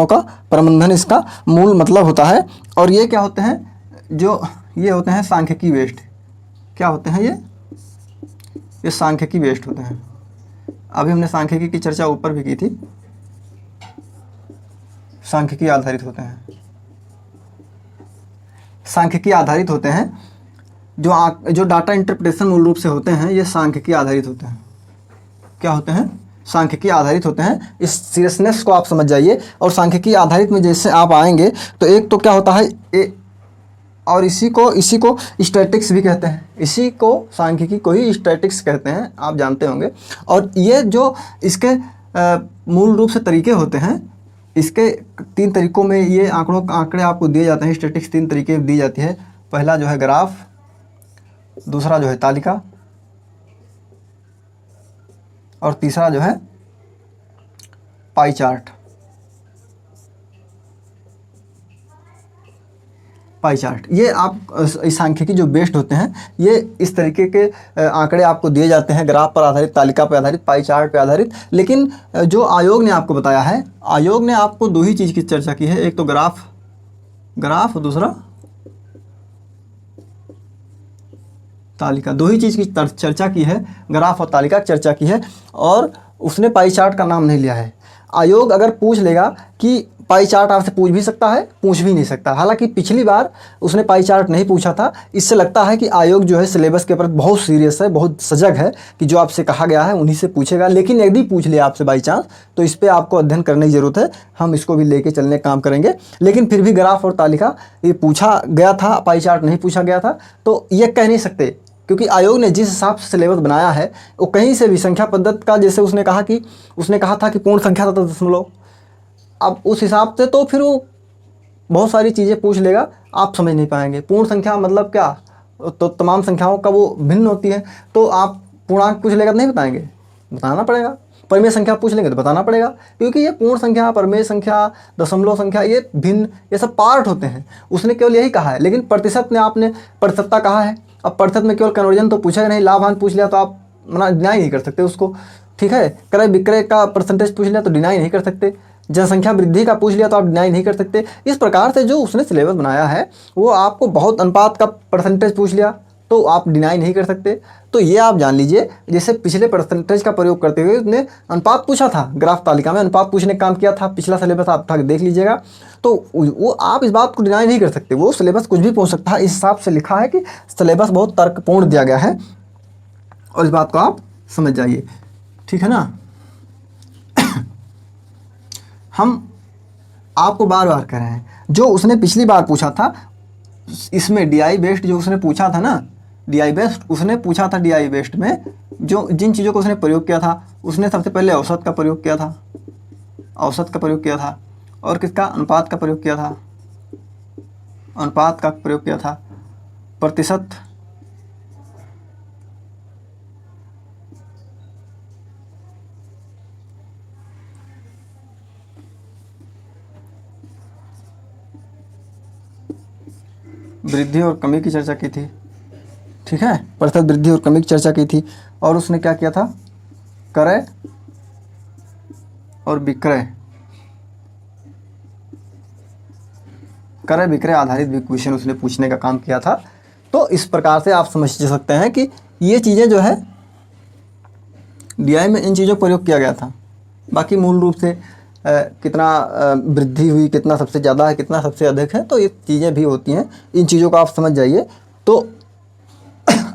का प्रबंधन इसका मूल मतलब होता है। और ये क्या होते हैं, जो ये होते हैं सांख्यिकी बेस्ड। क्या होते हैं ये सांख्यिकी बेस्ड होते हैं। अभी हमने सांख्यिकी की चर्चा ऊपर भी की थी। सांख्यिकी आधारित होते हैं, सांख्यिकी आधारित होते हैं। जो डाटा इंटरप्रिटेशन मूल रूप से होते हैं ये सांख्यिकी आधारित होते हैं। क्या होते हैं, सांख्यिकी आधारित होते हैं। इस सीरियसनेस को आप समझ जाइए। और सांख्यिकी आधारित में जैसे आप आएंगे तो एक तो क्या होता है और इसी को स्टैटिक्स भी कहते हैं। इसी को सांख्यिकी को ही स्टैटिक्स कहते हैं, आप जानते होंगे। और ये जो इसके मूल रूप से तरीके होते हैं, इसके 3 तरीकों में ये आंकड़े आपको दिए जाते हैं। स्टैटिक्स 3 तरीके दी जाती है। पहला जो है ग्राफ, दूसरा जो है तालिका, और तीसरा जो है पाई चार्ट। ये आप सांख्यिकी जो बेस्ड होते हैं ये इस तरीके के आंकड़े आपको दिए जाते हैं, ग्राफ पर आधारित, तालिका पर आधारित, पाई चार्ट पर आधारित। लेकिन जो आयोग ने आपको बताया है, आयोग ने आपको 2 ही चीज़ की चर्चा की है। एक तो ग्राफ और दूसरा तालिका। 2 ही चीज़ की चर्चा की है, ग्राफ और तालिका की चर्चा की है। और उसने पाई चार्ट का नाम नहीं लिया है। आयोग अगर पूछ लेगा कि पाई चार्ट आपसे पूछ भी सकता है, पूछ भी नहीं सकता। हालांकि पिछली बार उसने पाई चार्ट नहीं पूछा था। इससे लगता है कि आयोग जो है सिलेबस के प्रति बहुत सीरियस है, बहुत सजग है कि जो आपसे कहा गया है उन्हीं से पूछेगा। लेकिन यदि पूछ लिया आपसे बाई चांस तो इस पर आपको अध्ययन करने की ज़रूरत है। हम इसको भी लेके चलने का काम करेंगे। लेकिन फिर भी ग्राफ और तालिका ये पूछा गया था, पाई चार्ट नहीं पूछा गया था। तो ये कह नहीं सकते, क्योंकि आयोग ने जिस हिसाब से सिलेबस बनाया है वो कहीं से भी संख्या पद्धति का, जैसे उसने कहा था कि पूर्ण संख्या तथा दशमलव, अब उस हिसाब से तो फिर वो बहुत सारी चीज़ें पूछ लेगा, आप समझ नहीं पाएंगे। पूर्ण संख्या मतलब क्या, तो तमाम संख्याओं का वो भिन्न होती है। तो आप पूर्णांक पूछ लेगा तो नहीं बताएंगे, बताना पड़ेगा। परिमेय संख्या पूछ लेंगे तो बताना पड़ेगा, क्योंकि ये पूर्ण संख्या, परिमेय संख्या, दशमलव संख्या, ये भिन्न, ये सब पार्ट होते हैं। उसने केवल यही कहा है। लेकिन प्रतिशत में आपने प्रतिशतता कहा है। अब प्रतिशत में केवल कन्वर्जन तो पूछा ही नहीं, लाभ हानि पूछ लिया तो आप डिनाई नहीं कर सकते उसको। ठीक है, क्रय विक्रय का परसेंटेज पूछ लिया तो डिनाई नहीं कर सकते। जनसंख्या वृद्धि का पूछ लिया तो आप डिनाई नहीं कर सकते। इस प्रकार से जो उसने सिलेबस बनाया है वो आपको बहुत अनुपात का परसेंटेज पूछ लिया तो आप डिनाई नहीं कर सकते। तो ये आप जान लीजिए, जैसे पिछले परसेंटेज का प्रयोग करते हुए उसने अनुपात पूछा था, ग्राफ तालिका में अनुपात पूछने का काम किया था। पिछला सिलेबस आप उठा के देख लीजिएगा। तो वो आप इस बात को डिनाई नहीं कर सकते, वो सिलेबस कुछ भी पूछ सकता है। इस हिसाब से लिखा है कि सिलेबस बहुत तर्कपूर्ण दिया गया है, और इस बात को आप समझ जाइए। ठीक है ना। हम आपको बार बार कह रहे हैं, जो उसने पिछली बार पूछा था इसमें DI बेस्ड, जो उसने पूछा था ना DI बेस्ड, उसने पूछा था DI बेस्ड में जो जिन चीज़ों को उसने प्रयोग किया था, उसने सबसे पहले औसत का प्रयोग किया था, औसत का प्रयोग किया था, और किसका, अनुपात का प्रयोग किया था, अनुपात का प्रयोग किया था, प्रतिशत वृद्धि और कमी की चर्चा की थी, ठीक है, प्रतिशत वृद्धि और कमी की चर्चा की थी। और उसने क्या किया था, क्रय और विक्रय, क्रय विक्रय आधारित क्वेश्चन उसने पूछने का काम किया था। तो इस प्रकार से आप समझ सकते हैं कि ये चीज़ें जो है डीआई में इन चीज़ों का प्रयोग किया गया था। बाकी मूल रूप से कितना वृद्धि हुई, कितना सबसे ज़्यादा है, कितना सबसे अधिक है, तो ये चीज़ें भी होती हैं। इन चीज़ों को आप समझ जाइए तो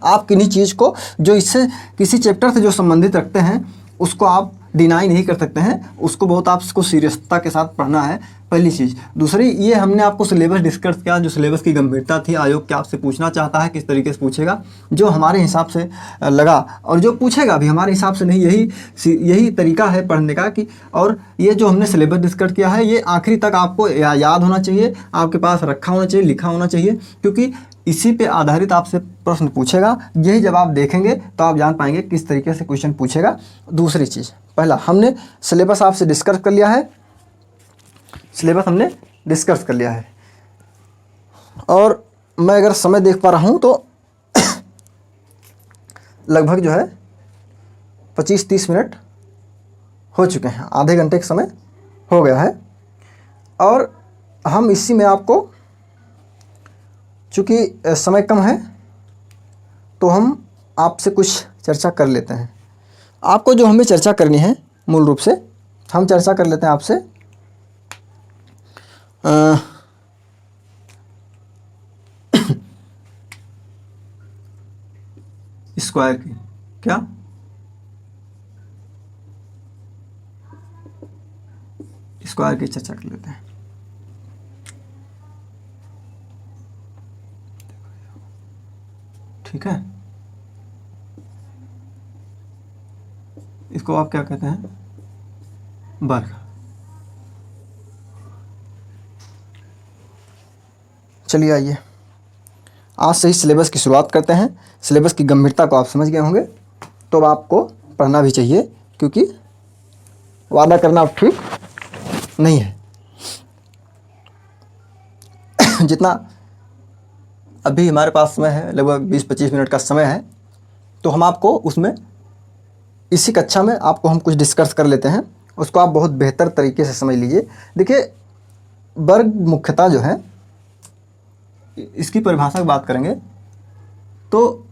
आप किन्हीं चीज़ को जो इससे किसी चैप्टर से जो संबंधित रखते हैं उसको आप डिनाई नहीं कर सकते हैं, उसको बहुत आपको सीरियसता के साथ पढ़ना है, पहली चीज़। दूसरी, ये हमने आपको सिलेबस डिस्कस किया, जो सिलेबस की गंभीरता थी, आयोग क्या आपसे पूछना चाहता है, किस तरीके से पूछेगा, जो हमारे हिसाब से लगा, और जो पूछेगा भी हमारे हिसाब से नहीं, यही तरीका है पढ़ने का कि, और ये जो हमने सिलेबस डिस्कस किया है ये आखिरी तक आपको याद होना चाहिए, आपके पास रखा होना चाहिए, लिखा होना चाहिए, क्योंकि इसी पे आधारित आपसे प्रश्न पूछेगा। यही जब आप देखेंगे तो आप जान पाएंगे किस तरीके से क्वेश्चन पूछेगा। दूसरी चीज़, पहला हमने सिलेबस आपसे डिस्कस कर लिया है, सिलेबस हमने डिस्कस कर लिया है, और मैं अगर समय देख पा रहा हूँ तो लगभग जो है 25-30 मिनट हो चुके हैं, आधे घंटे का समय हो गया है। और हम इसी में आपको, चूँकि समय कम है तो हम आपसे कुछ चर्चा कर लेते हैं। आपको जो हमें चर्चा करनी है मूल रूप से हम चर्चा कर लेते हैं आपसे स्क्वायर की, क्या स्क्वायर की चर्चा कर लेते हैं। ठीक है, इसको आप क्या कहते हैं, वर्ग। चलिए आइए आज से ही सिलेबस की शुरुआत करते हैं। सिलेबस की गंभीरता को आप समझ गए होंगे, तो अब आपको पढ़ना भी चाहिए, क्योंकि वादा करना ठीक नहीं है। जितना अभी हमारे पास समय है, लगभग 20-25 मिनट का समय है, तो हम आपको उसमें इसी कक्षा में आपको हम कुछ डिस्कस कर लेते हैं, उसको आप बहुत बेहतर तरीके से समझ लीजिए। देखिए, वर्ग मुख्यतः जो है, इसकी परिभाषा की बात करेंगे तो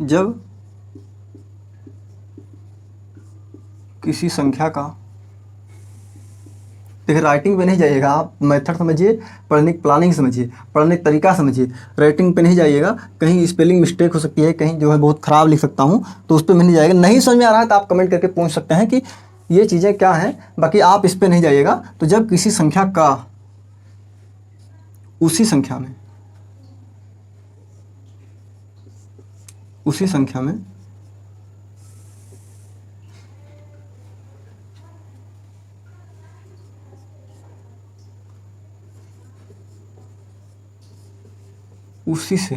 जब किसी संख्या का, देखिए राइटिंग पे नहीं जाइएगा, आप मेथड समझिए, पढ़ने की प्लानिंग समझिए, पढ़ने का तरीका समझिए, राइटिंग पे नहीं जाइएगा। कहीं स्पेलिंग मिस्टेक हो सकती है, कहीं जो है बहुत ख़राब लिख सकता हूँ, तो उस पर नहीं जाइएगा। नहीं समझ में आ रहा है तो आप कमेंट करके पूछ सकते हैं कि ये चीज़ें क्या हैं, बाकी आप इस पर नहीं जाइएगा। तो जब किसी संख्या का उसी संख्या में उसी से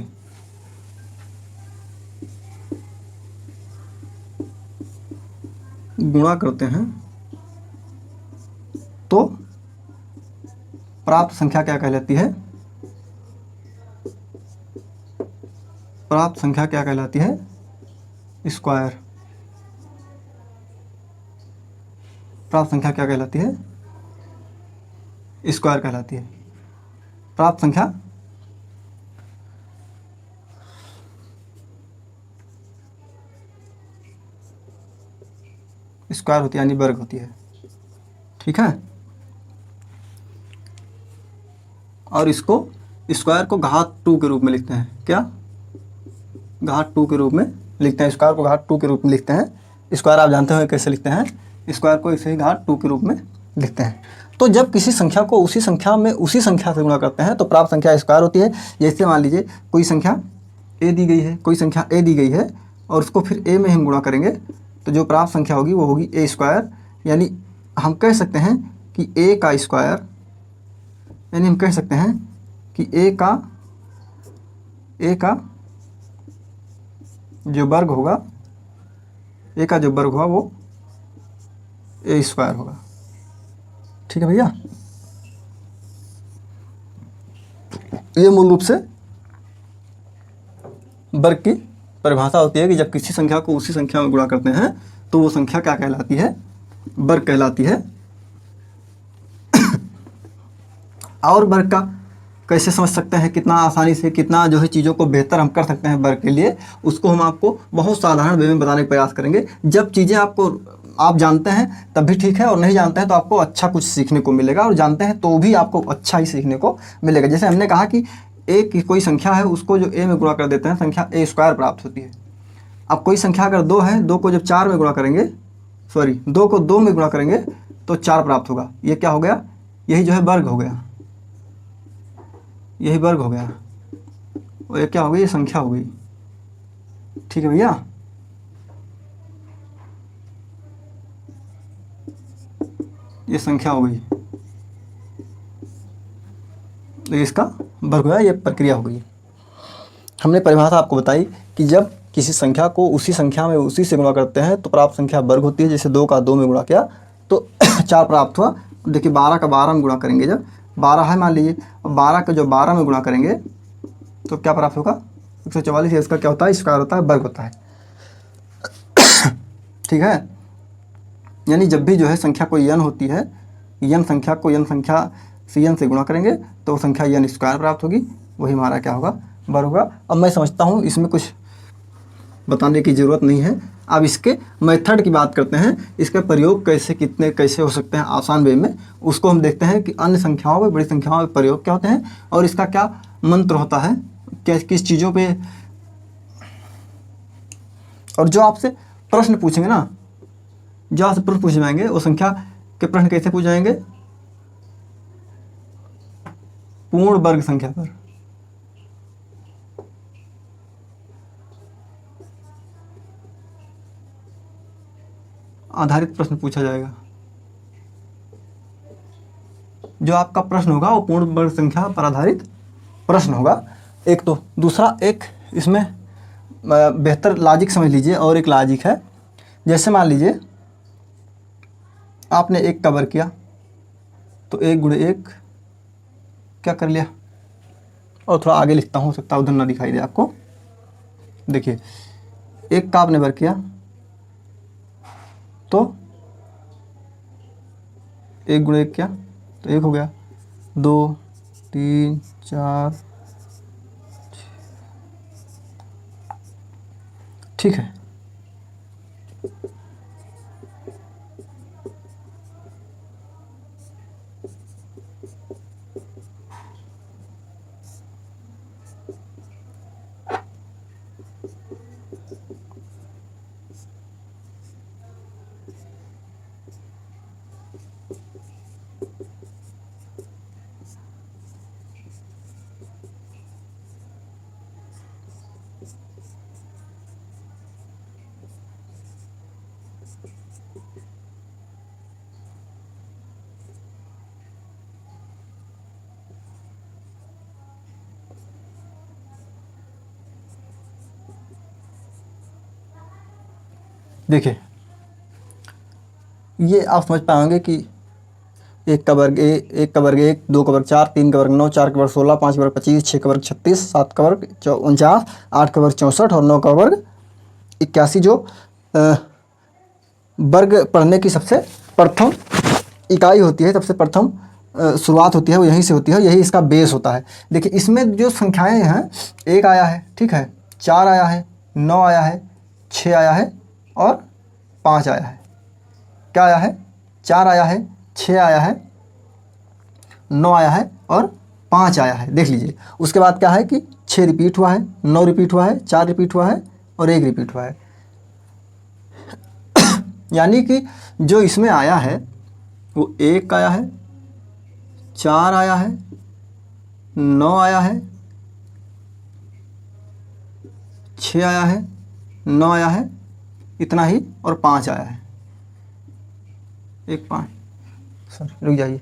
गुणा करते हैं तो प्राप्त संख्या क्या कहलाती है, प्राप्त संख्या क्या कहलाती है, स्क्वायर। प्राप्त संख्या क्या कहलाती है, स्क्वायर कहलाती है। प्राप्त संख्या स्क्वायर होती है, यानी वर्ग होती है। ठीक है, और इसको स्क्वायर को घात 2 के रूप में लिखते हैं, क्या, घात 2 के रूप में लिखते हैं। स्क्वायर को घात 2 के रूप में लिखते हैं। स्क्वायर आप जानते हो कैसे लिखते हैं, स्क्वायर को इसे ही घात 2 के रूप में लिखते हैं। तो जब किसी संख्या को उसी संख्या से गुणा करते हैं तो प्राप्त संख्या स्क्वायर होती है। जैसे मान लीजिए कोई संख्या ए दी गई है, कोई संख्या ए दी गई है, और उसको फिर ए में हम गुणा करेंगे तो जो प्राप्त संख्या होगी वो होगी ए स्क्वायर। यानी हम कह सकते हैं कि ए का स्क्वायर, यानी हम कह सकते हैं कि ए ए का जो वर्ग होगा, ए का जो वर्ग होगा वो ए स्क्वायर होगा। ठीक है भैया, ये मूल रूप से वर्ग की परिभाषा होती है कि जब किसी संख्या को उसी संख्या में गुणा करते हैं तो वो संख्या क्या कहलाती है, वर्ग कहलाती है। और वर्ग का कैसे समझ सकते हैं, कितना आसानी से, कितना जो है चीज़ों को बेहतर हम कर सकते हैं वर्ग के लिए, उसको हम आपको बहुत साधारण वे में बताने का प्रयास करेंगे। जब चीज़ें आप जानते हैं तब भी ठीक है, और नहीं जानते हैं तो आपको अच्छा कुछ सीखने को मिलेगा, और जानते हैं तो भी आपको अच्छा ही सीखने को मिलेगा। जैसे हमने कहा कि ए की कोई संख्या है, उसको जो ए में गुणा कर देते हैं संख्या ए स्क्वायर प्राप्त होती है। अब कोई संख्या अगर 2 है, 2 को जब 4 में गुणा करेंगे, 2 को 2 में गुणा करेंगे तो 4 प्राप्त होगा। ये क्या हो गया, यही जो है वर्ग हो गया, यही वर्ग हो गया, और ये क्या हो गई, ये संख्या हो गई। ठीक है भैया, ये संख्या हो गई, तो इसका वर्ग हो गया, ये प्रक्रिया हो गई। हमने परिभाषा आपको बताई कि जब किसी संख्या को उसी संख्या में उसी से गुणा करते हैं तो प्राप्त संख्या वर्ग होती है। जैसे 2 का 2 में गुणा किया तो 4 प्राप्त हुआ। देखिए 12 का 12 में गुणा करेंगे, जब 12 है मान लीजिए, 12 का जो 12 में गुणा करेंगे तो क्या प्राप्त होगा, 144। इसका क्या होता है, स्क्वायर होता है, वर्ग होता है। ठीक है, यानी जब भी जो है संख्या कोई n होती है, n संख्या को n संख्या Cn से गुणा करेंगे तो संख्या n स्क्वायर प्राप्त होगी, वही हमारा क्या होगा, वर्ग होगा। अब मैं समझता हूँ इसमें कुछ बताने की ज़रूरत नहीं है। अब इसके मेथड की बात करते हैं, इसका प्रयोग कैसे हो सकते हैं आसान वे में, उसको हम देखते हैं कि अन्य संख्याओं में, बड़ी संख्याओं में प्रयोग क्या होते हैं और इसका क्या मंत्र होता है, किस चीज़ों पे। और जो आपसे प्रश्न पूछेंगे ना, जो आपसे प्रश्न पूछे जाएंगे वो संख्या के प्रश्न कैसे पूछे जाएंगे, पूर्ण वर्ग संख्या पर आधारित प्रश्न पूछा जाएगा। जो आपका प्रश्न होगा वो पूर्ण वर्ग संख्या पर आधारित प्रश्न होगा। एक तो दूसरा, एक इसमें बेहतर लॉजिक समझ लीजिए, और एक लॉजिक है। जैसे मान लीजिए आपने 1 का वर्ग किया तो 1 गुणे 1 क्या कर लिया, और थोड़ा आगे लिखता हूँ, हो सकता है उधर ना दिखाई दे आपको। देखिए 1 का आपने वर्ग किया तो 1 गुणे 1 क्या, तो 1 हो गया। 2 3 4, ठीक है। देखिए ये आप समझ पाएंगे कि 1 का वर्ग 1 का वर्ग 1, 2 का वर्ग 4, 3 का वर्ग 9, 4 का वर्ग 16, 5 का वर्ग 25, 6 का वर्ग 36, 7 का वर्ग 49, 8 का वर्ग 64 और 9 का वर्ग 81 जो वर्ग पढ़ने की सबसे प्रथम इकाई होती है, सबसे प्रथम शुरुआत होती है, वो यहीं से होती है, यही इसका बेस होता है। देखिए इसमें जो संख्याएं हैं, 1 आया है, ठीक है, 4 आया है, 9 आया है, 6 आया है और 5 आया है। क्या आया है, 4 आया है, 6 आया है, 9 आया है और 5 आया है। देख लीजिए उसके बाद क्या है कि 6 रिपीट हुआ है, 9 रिपीट हुआ है, 4 रिपीट हुआ है और 1 रिपीट हुआ है। यानी कि जो इसमें आया है वो 1 आया है, 4 आया है, 9 आया है, 6 आया है, 9 आया है, इतना ही, और 5 आया है। 1 5, सॉरी रुक जाइए,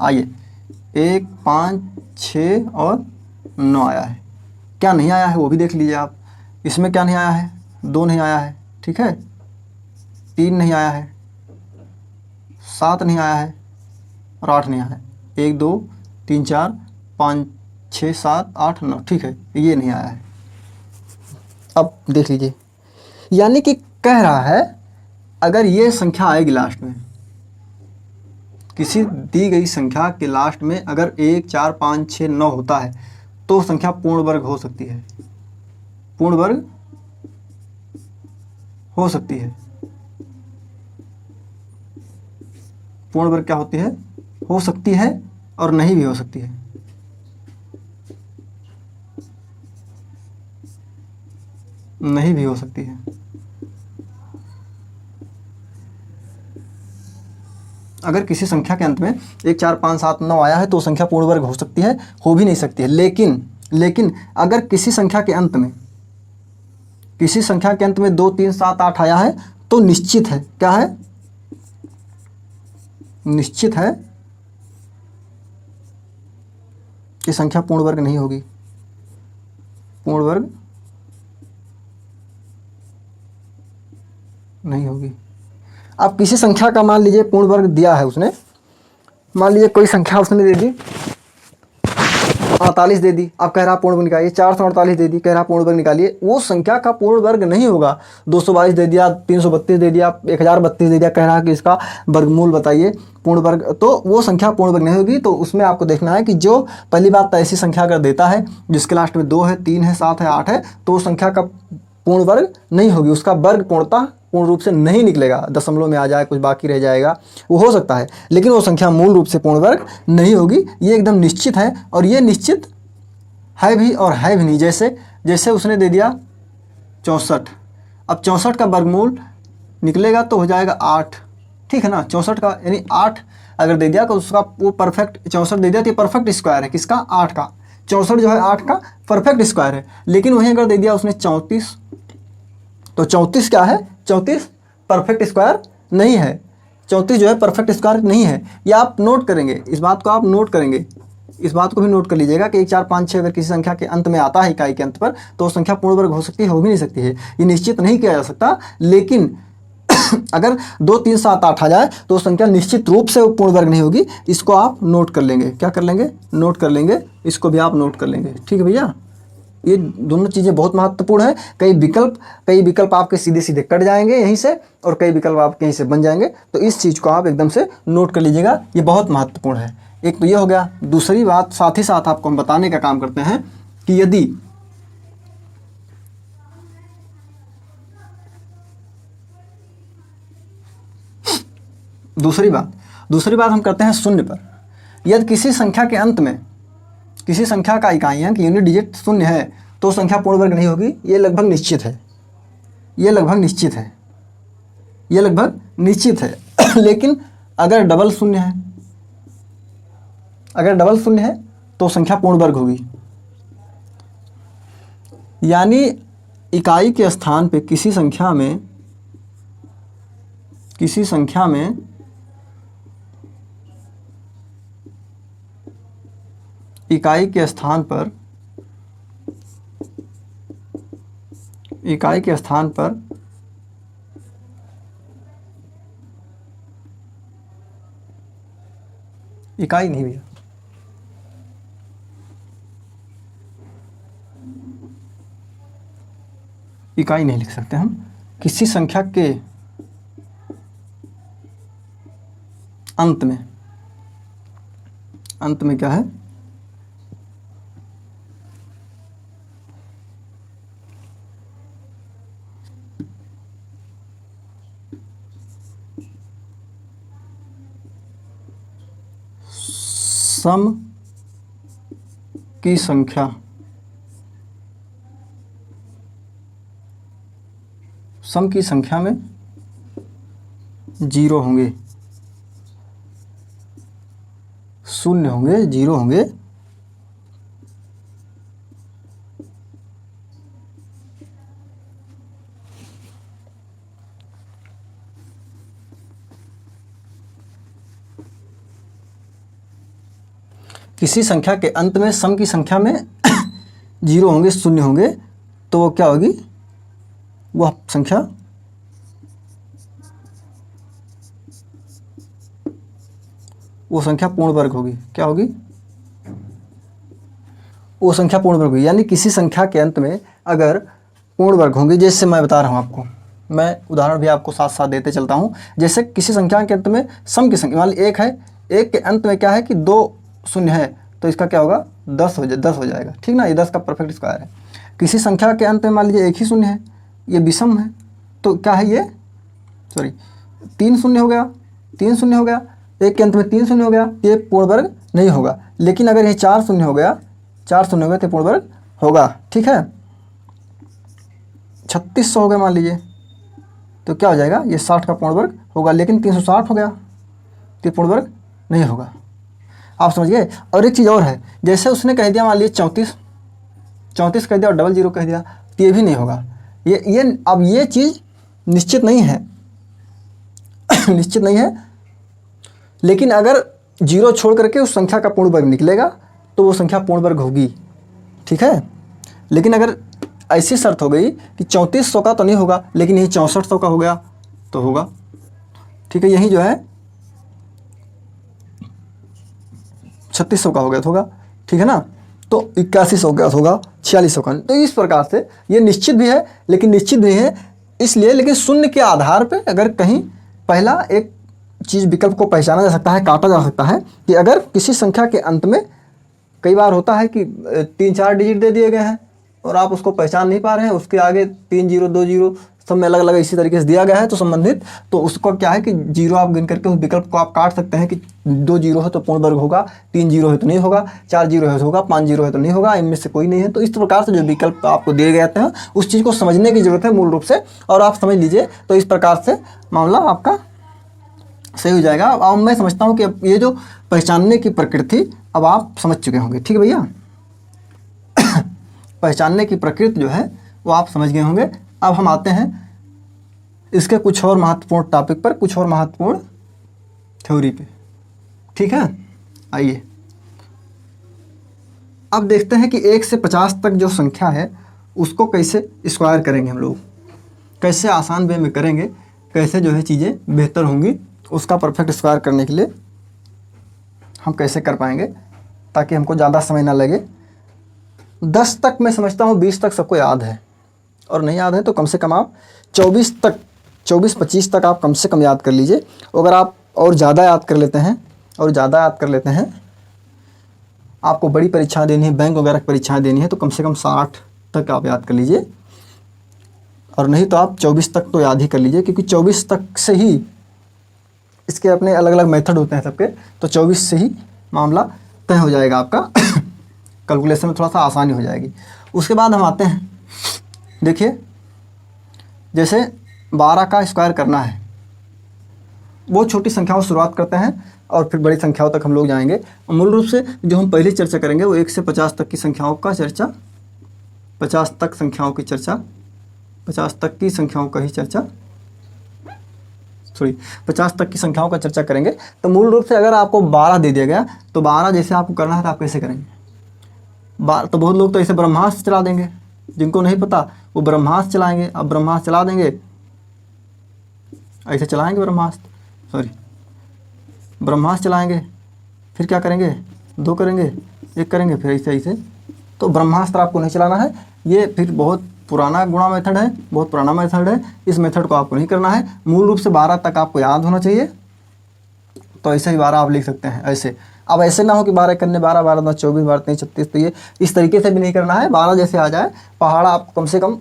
आइए 1, 5, 6 और 9 आया है। क्या नहीं आया है वो भी देख लीजिए आप। इसमें क्या नहीं आया है, 2 नहीं आया है, ठीक है, 3 नहीं आया है, 7 नहीं आया है और 8 नहीं आया है। 1, 2, 3, 4, 5, 6, 7, 8, 9, ठीक है, ये नहीं आया है। अब देख लीजिए, यानी कि कह रहा है अगर ये संख्या आएगी लास्ट में, किसी दी गई संख्या के लास्ट में अगर 1, 4, 5, 6, 9 होता है तो संख्या पूर्ण वर्ग हो सकती है, पूर्ण वर्ग हो सकती है। पूर्ण वर्ग क्या होती है, हो सकती है और नहीं भी हो सकती है। नहीं भी हो सकती है। अगर किसी संख्या के अंत में 1, 4, 5, 7, 9 आया है तो संख्या पूर्ण वर्ग हो सकती है, हो भी नहीं सकती है। लेकिन अगर किसी संख्या के अंत में 2, 3, 7, 8 आया है तो निश्चित है, क्या है, निश्चित है कि संख्या पूर्ण वर्ग नहीं होगी, पूर्ण वर्ग नहीं होगी। अब किसी संख्या का मान लीजिए पूर्ण वर्ग दिया है उसने, मान लीजिए कोई संख्या उसने दे दी 48 दे दी, अब कह रहा पूर्ण वर्ग निकालिए, 448 दे दी, कह रहा पूर्ण वर्ग निकालिए, वो संख्या का पूर्ण वर्ग नहीं होगा। 222 दे दिया, 332 दे दिया, 1032 दे दिया, कह रहा कि इसका वर्गमूल बताइए पूर्ण वर्ग, तो वो संख्या पूर्ण वर्ग नहीं होगी। तो उसमें आपको देखना है कि जो पहली बात तो ऐसी संख्या अगर देता है जिसके लास्ट में 2 है, 3 है, 7 है, 8 है, तो उस संख्या का पूर्ण वर्ग नहीं होगी, उसका वर्ग पूर्णतः पूर्ण रूप से नहीं निकलेगा, दशमलव में आ जाए, कुछ बाकी रह जाएगा, वो हो सकता है, लेकिन वो संख्या मूल रूप से पूर्ण वर्ग नहीं होगी। ये एकदम निश्चित है, और ये निश्चित है भी और है भी नहीं। जैसे उसने दे दिया 64, अब 64 का वर्गमूल निकलेगा तो हो जाएगा 8, ठीक है ना, 64 का यानी 8 अगर दे दिया तो उसका वो परफेक्ट 64 दे दिया तो ये परफेक्ट स्क्वायर है किसका, 8 का। 64 जो है 8 का परफेक्ट स्क्वायर है। लेकिन वहीं अगर दे दिया उसने 34, तो 34 क्या है, 34 परफेक्ट स्क्वायर नहीं है, 34 जो है परफेक्ट स्क्वायर नहीं है। ये आप नोट करेंगे, इस बात को आप नोट करेंगे, इस बात को भी नोट कर लीजिएगा कि 1, 4, 5, 6 अगर किसी संख्या के अंत में आता है, इकाई के अंत पर, तो वो संख्या पूर्ण वर्ग हो सकती है, हो भी नहीं सकती है, ये निश्चित नहीं किया जा सकता। लेकिन अगर 2, 3, 7, 8 आ जाए तो संख्या निश्चित रूप से पूर्ण वर्ग नहीं होगी। इसको आप नोट कर लेंगे, क्या कर लेंगे, नोट कर लेंगे, इसको भी आप नोट कर लेंगे, ठीक है भैया। ये दोनों चीज़ें बहुत महत्वपूर्ण है। कई विकल्प आपके सीधे सीधे कट जाएंगे यहीं से, और कई विकल्प आपके यहीं से बन जाएंगे, तो इस चीज़ को आप एकदम से नोट कर लीजिएगा, ये बहुत महत्वपूर्ण है। एक तो ये हो गया। दूसरी बात साथ ही साथ आपको हम बताने का काम करते हैं कि यदि दूसरी बात हम करते हैं शून्य पर। यदि किसी संख्या के अंत में किसी संख्या का इकाई अंक यूनिट डिजिट शून्य है तो संख्या पूर्ण वर्ग नहीं होगी, ये लगभग निश्चित है, ये लगभग निश्चित है, ये लगभग निश्चित है। लेकिन अगर डबल शून्य है, अगर डबल शून्य है तो संख्या पूर्ण वर्ग होगी। यानी इकाई के स्थान पे किसी संख्या में इकाई के स्थान पर इकाई नहीं भैया, इकाई नहीं लिख सकते हम। किसी संख्या के अंत में क्या है, सम की संख्या में 0 होंगे, शून्य होंगे, 0 होंगे, किसी संख्या के अंत में सम की संख्या में जीरो होंगे, शून्य होंगे, तो वो क्या होगी, वह संख्या पूर्ण वर्ग होगी। क्या होगी, वो संख्या पूर्ण वर्ग होगी। यानी किसी संख्या के अंत में अगर पूर्ण वर्ग होंगे, जैसे मैं बता रहा हूँ आपको, मैं उदाहरण भी आपको साथ साथ देते चलता हूँ। जैसे किसी संख्या के अंत में सम की संख्या, मान ली 1 है, 1 के अंत में क्या है कि 2 शून्य है, तो इसका क्या होगा, 10 हो जाएगा, ठीक ना। ये 10 का परफेक्ट स्क्वायर है। किसी संख्या के अंत में मान लीजिए 1 ही शून्य है, ये विषम है, तो क्या है ये, 3 शून्य हो गया, 3 शून्य हो गया, 1 के अंत में 3 शून्य हो गया, ये पूर्ण वर्ग नहीं होगा। लेकिन अगर ये 4 शून्य हो गया, 4 शून्य हो गया तो पूर्ण वर्ग होगा, ठीक है। 3600 हो गया मान लीजिए, तो क्या हो जाएगा, ये 60 का पूर्ण वर्ग होगा। लेकिन 360 हो गया तो पूर्ण वर्ग नहीं होगा। आप समझ गए। और एक चीज़ और है, जैसे उसने कह दिया मान लीजिए 34 कह दिया और 00 कह दिया, तो ये भी नहीं होगा। ये अब ये चीज़ निश्चित नहीं है निश्चित नहीं है, लेकिन अगर 0 छोड़ करके उस संख्या का पूर्ण वर्ग निकलेगा तो वो संख्या पूर्ण वर्ग होगी, ठीक है। लेकिन अगर ऐसी शर्त हो गई कि 3400 का तो नहीं होगा, लेकिन यही 6400 का हो गया तो होगा, ठीक है। यही जो है 3600 का हो गया तो होगा, ठीक है ना। तो 8100 का होगा, 4600 का। तो इस प्रकार से ये निश्चित भी है लेकिन निश्चित भी है इसलिए, लेकिन शून्य के आधार पे अगर कहीं पहला एक चीज़ विकल्प को पहचाना जा सकता है, काटा जा सकता है कि अगर किसी संख्या के अंत में कई बार होता है कि 3-4 डिजिट दे दिए गए हैं और आप उसको पहचान नहीं पा रहे हैं, उसके आगे 3 0 2 0 सब में अलग अलग इसी तरीके से दिया गया है तो संबंधित, तो उसको क्या है कि 0 आप गिन करके उस विकल्प को आप काट सकते हैं कि 2 0 है तो पूर्ण वर्ग होगा, 3 0 है तो नहीं होगा, 4 0 है तो होगा, 5 0 है तो नहीं होगा, इनमें से कोई नहीं है। तो इस प्रकार से जो विकल्प आपको दिए गए हैं उस चीज़ को समझने की जरूरत है मूल रूप से, और आप समझ लीजिए तो इस प्रकार से मामला आपका सही हो जाएगा। अब मैं समझता हूँ कि अब ये जो पहचानने की प्रकृति अब आप समझ चुके होंगे, ठीक है भैया पहचानने की प्रकृति जो है वो आप समझ गए होंगे। अब हम आते हैं इसके कुछ और महत्वपूर्ण टॉपिक पर, कुछ और महत्वपूर्ण थ्योरी पे, ठीक है। आइए अब देखते हैं कि 1 से 50 तक जो संख्या है उसको कैसे स्क्वायर करेंगे हम लोग, कैसे आसान वे में करेंगे, कैसे जो है चीज़ें बेहतर होंगी, उसका परफेक्ट स्क्वायर करने के लिए हम कैसे कर पाएंगे ताकि हमको ज़्यादा समय ना लगे। 10 तक मैं समझता हूँ, 20 तक सबको याद है, और नहीं याद है तो कम से कम आप 24-25 तक आप कम से कम याद कर लीजिए। अगर आप और ज़्यादा याद कर लेते हैं आपको बड़ी परीक्षाएं देनी है, बैंक वगैरह की परीक्षाएं देनी है, तो कम से कम 60 तक आप याद कर लीजिए, और नहीं तो आप 24 तक तो याद ही कर लीजिए, क्योंकि 24 तक से ही इसके अपने अलग अलग मेथड होते हैं सबके, तो 24 से ही मामला तय हो जाएगा आपका कैलकुलेशन में थोड़ा सा आसानी हो जाएगी। उसके बाद हम आते हैं, देखिए जैसे 12 का स्क्वायर करना है, बहुत छोटी संख्याओं से शुरुआत करते हैं और फिर बड़ी संख्याओं तक हम लोग जाएंगे। मूल रूप से जो हम पहले चर्चा करेंगे वो 1 से 50 तक की संख्याओं का चर्चा, 50 तक संख्याओं की चर्चा, 50 तक की संख्याओं का ही चर्चा, 50 तक की संख्याओं का चर्चा करेंगे। तो मूल रूप से अगर आपको 12 दे दिया गया तो 12 जैसे आपको करना है तो आप कैसे करेंगे। तो बहुत लोग तो ऐसे ब्रह्मास्त्र चला देंगे, जिनको नहीं पता वो ब्रह्मास्त्र चलाएंगे। अब ब्रह्मास्त्र चला देंगे, ऐसे चलाएंगे ब्रह्मास्त्र चलाएंगे, फिर क्या करेंगे, 2 करेंगे, 1 करेंगे, फिर ऐसे। तो ब्रह्मास्त्र आपको नहीं चलाना है, ये फिर बहुत पुराना गुणा मेथड है, बहुत पुराना मेथड है, इस मेथड को आपको नहीं करना है। मूल रूप से 12 तक आपको याद होना चाहिए, तो ऐसे ही 12 आप लिख सकते हैं ऐसे। अब ऐसे ना हो कि 12 करने 12 12 9 24 12 3 36, तो ये इस तरीके से भी नहीं करना है। 12 जैसे आ जाए, पहाड़ा आपको कम से कम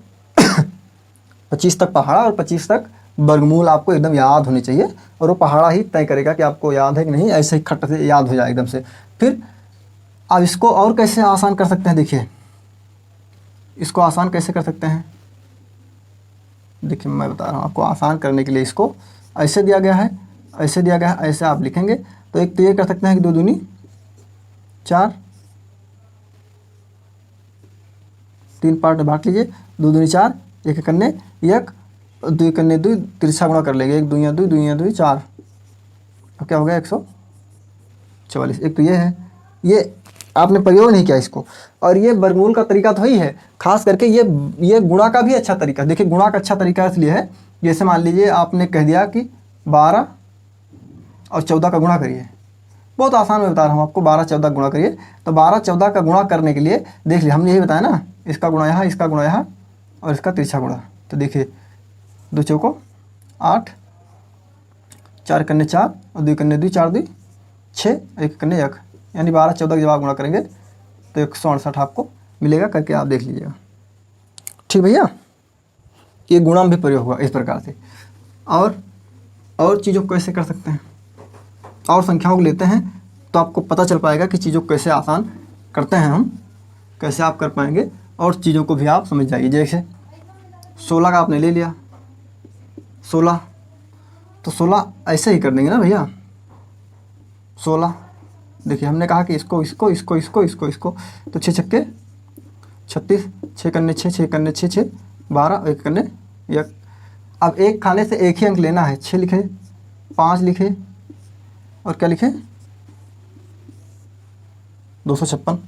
25 तक पहाड़ा और 25 तक वर्गमूल आपको एकदम याद होनी चाहिए, और वो पहाड़ा ही तय करेगा कि आपको याद है कि नहीं, ऐसे ही खट से याद हो जाए एकदम से। फिर अब इसको और कैसे आसान कर सकते हैं, देखिए इसको आसान कैसे कर सकते हैं, देखिए मैं बता रहा हूँ आपको। आसान करने के लिए इसको ऐसे दिया गया है, ऐसे दिया गया है, ऐसे आप लिखेंगे। तो एक तो ये कर सकते हैं कि 2 दूनी 4, 3 पार्ट में बांट लीजिए, 2 दूनी 4, 1 करने 1, 2 करने 2, तिरछा गुणा कर लेंगे, 1 दूनिया 2, दूनिया 2 4, अब क्या हो गया 144। एक तो ये है, ये आपने प्रयोग नहीं किया इसको। और ये वर्गमूल का तरीका तो ही है, खास करके ये गुणा का भी अच्छा तरीका। देखिए गुणा का अच्छा तरीका इसलिए है, जैसे मान लीजिए आपने कह दिया कि 12 और 14 का गुणा करिए, बहुत आसान मैं बता रहा हूँ आपको, 12 14 गुणा करिए। तो 12 14 का गुणा करने के लिए देख लिया हमने यही बताया ना, इसका गुणा यहाँ, इसका गुणा यहाँ और इसका तिरछा गुणा। तो देखिए 2 चौको 8, 4 कन्ने 4 और 2 कन्ने 2, 4 2 6, 1 कन्ने 1, यानी 12 14 का जब आप गुणा करेंगे तो 168 आपको मिलेगा। करके आप देख लीजिएगा। ठीक भैया, ये गुणा में भी प्रयोग हुआ इस प्रकार से। और चीज़ों को कैसे कर सकते हैं, और संख्याओं को लेते हैं तो आपको पता चल पाएगा कि चीज़ों को कैसे आसान करते हैं हम, कैसे आप कर पाएंगे, और चीज़ों को भी आप समझ जाइए। जैसे 16 का आपने ले लिया 16, तो 16 ऐसे ही कर देंगे ना भैया। 16 देखिए हमने कहा कि इसको इसको इसको इसको इसको इसको, तो 6 छक्के 36, 6 कन्ने 6, 6 कन्ने 6 6, 12, 1 कन्ने 1। अब एक खाने से एक ही अंक लेना है, 6 लिखे, 5 लिखे और क्या लिखे 256।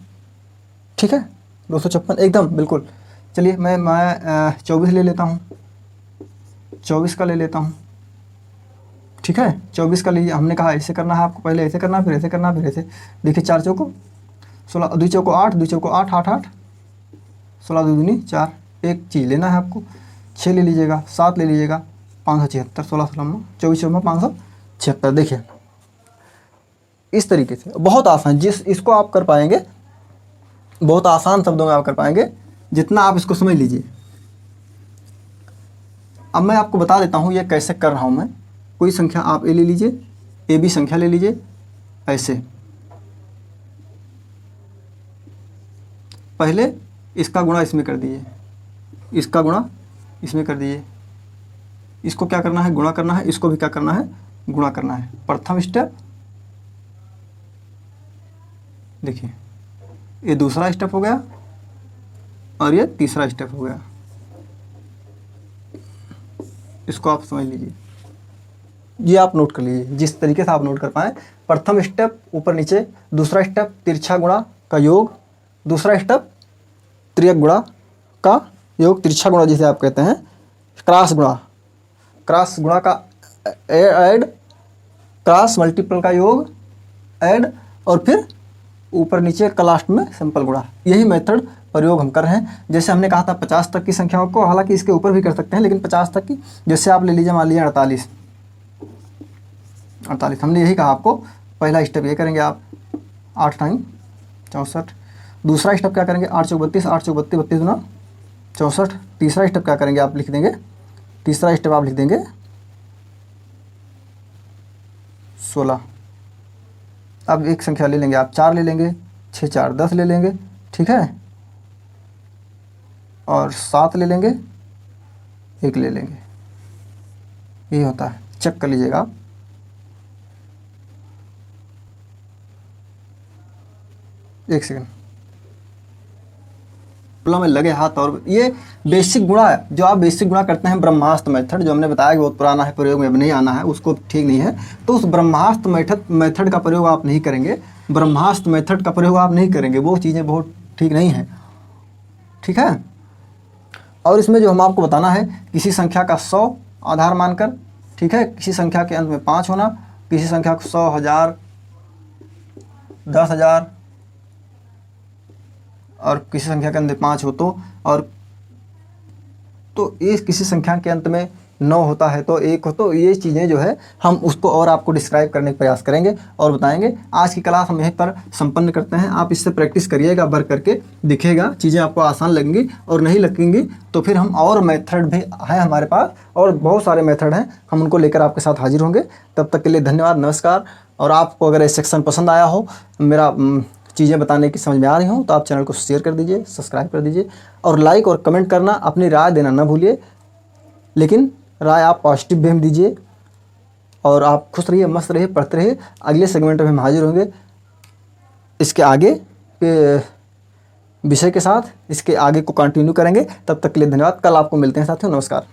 ठीक है 256 एकदम बिल्कुल। चलिए मैं 24 ले लेता हूँ, 24 का ले लेता हूँ। ठीक है 24 का लीजिए, हमने कहा ऐसे करना है आपको, पहले ऐसे करना फिर ऐसे करना फिर ऐसे। देखिए 4 चौको 16, 2 चौको 8, 2 चौको 8 8 8, 16 2 दूनी 4, एक चीज़ लेना है आपको, 6 ले लीजिएगा, 7 ले लीजिएगा, 576, 16 16 24 24 576। देखिए इस तरीके से बहुत आसान, इसको आप कर पाएंगे, बहुत आसान शब्दों में आप कर पाएंगे जितना आप इसको समझ लीजिए। अब मैं आपको बता देता हूँ ये कैसे कर रहा हूँ मैं। कोई संख्या आप ए ले लीजिए, ए बी संख्या ले लीजिए, ऐसे पहले इसका गुणा इसमें कर दीजिए, इसका गुणा इसमें कर दीजिए। इसको क्या करना है, गुणा करना है, इसको भी क्या करना है, गुणा करना है। प्रथम स्टेप देखिए, ये दूसरा स्टेप हो गया और ये तीसरा स्टेप हो गया। इसको आप समझ लीजिए, ये आप नोट कर लीजिए जिस तरीके से आप नोट कर पाएँ। प्रथम स्टेप ऊपर नीचे, दूसरा स्टेप तिरछा गुणा का योग, दूसरा स्टेप त्रियक गुणा का योग, तिरछा गुणा जिसे आप कहते हैं, क्रॉस गुणा, क्रॉस गुणा का ऐड, क्रॉस मल्टीपल का योग ऐड, और फिर ऊपर नीचे का लास्ट में सिंपल गुणा। यही मेथड प्रयोग हम कर रहे हैं। जैसे हमने कहा था 50 तक की संख्याओं को, हालांकि इसके ऊपर भी कर सकते हैं, लेकिन 50 तक की। जैसे आप ले लीजिए, मान लीजिए 48, हमने यही कहा आपको। पहला स्टेप ये करेंगे आप 8 टाइम 64, दूसरा स्टेप क्या करेंगे 8 चौक 32, 8 चौक 32, 32 गुना 64। तीसरा स्टेप क्या करेंगे आप लिख देंगे, तीसरा स्टेप आप लिख देंगे 16। अब एक संख्या ले लेंगे आप, 4 ले लेंगे, 6 4 10 ले लेंगे, ठीक है, और 7 ले लेंगे, 1 ले लेंगे। ये होता है, चेक कर लीजिएगा आप। एक सेकंड, में लगे हाथ। और ये बेसिक गुणा है, जो आप बेसिक गुणा करते हैं ब्रह्मास्त्र मेथड, जो हमने बताया कि बहुत पुराना है, प्रयोग में अब नहीं आना है, उसको ठीक नहीं है। तो उस ब्रह्मास्त्र मेथड का प्रयोग आप नहीं करेंगे, ब्रह्मास्त्र मेथड का प्रयोग आप नहीं करेंगे, वो चीज़ें बहुत ठीक नहीं हैं। ठीक है, और इसमें जो हम आपको बताना है, किसी संख्या का 100 आधार मानकर, ठीक है, किसी संख्या के अंत में 5 होना, किसी संख्या को 100 1000 10,000 और किसी संख्या के अंत में 5 हो तो, और तो ये किसी संख्या के अंत में 9 होता है तो 1 हो तो, ये चीज़ें जो है हम उसको और आपको डिस्क्राइब करने का प्रयास करेंगे और बताएंगे। आज की क्लास हम यहीं पर संपन्न करते हैं। आप इससे प्रैक्टिस करिएगा, भर करके दिखेगा, चीज़ें आपको आसान लगेंगी, और नहीं लगेंगी तो फिर हम और मेथड भी हैं हमारे पास, और बहुत सारे मेथड हैं, हम उनको लेकर आपके साथ हाजिर होंगे। तब तक के लिए धन्यवाद, नमस्कार। और आपको अगर ये सेक्शन पसंद आया हो, मेरा चीज़ें बताने की समझ में आ रही हो, तो आप चैनल को शेयर कर दीजिए, सब्सक्राइब कर दीजिए, और लाइक और कमेंट करना, अपनी राय देना ना भूलिए, लेकिन राय आप पॉजिटिव भी हम दीजिए। और आप खुश रहिए, मस्त रहिए, पढ़ते रहिए। अगले सेगमेंट में हम हाजिर होंगे इसके आगे के विषय के साथ, इसके आगे को कंटिन्यू करेंगे। तब तक के लिए धन्यवाद। कल आपको मिलते हैं साथियों, नमस्कार।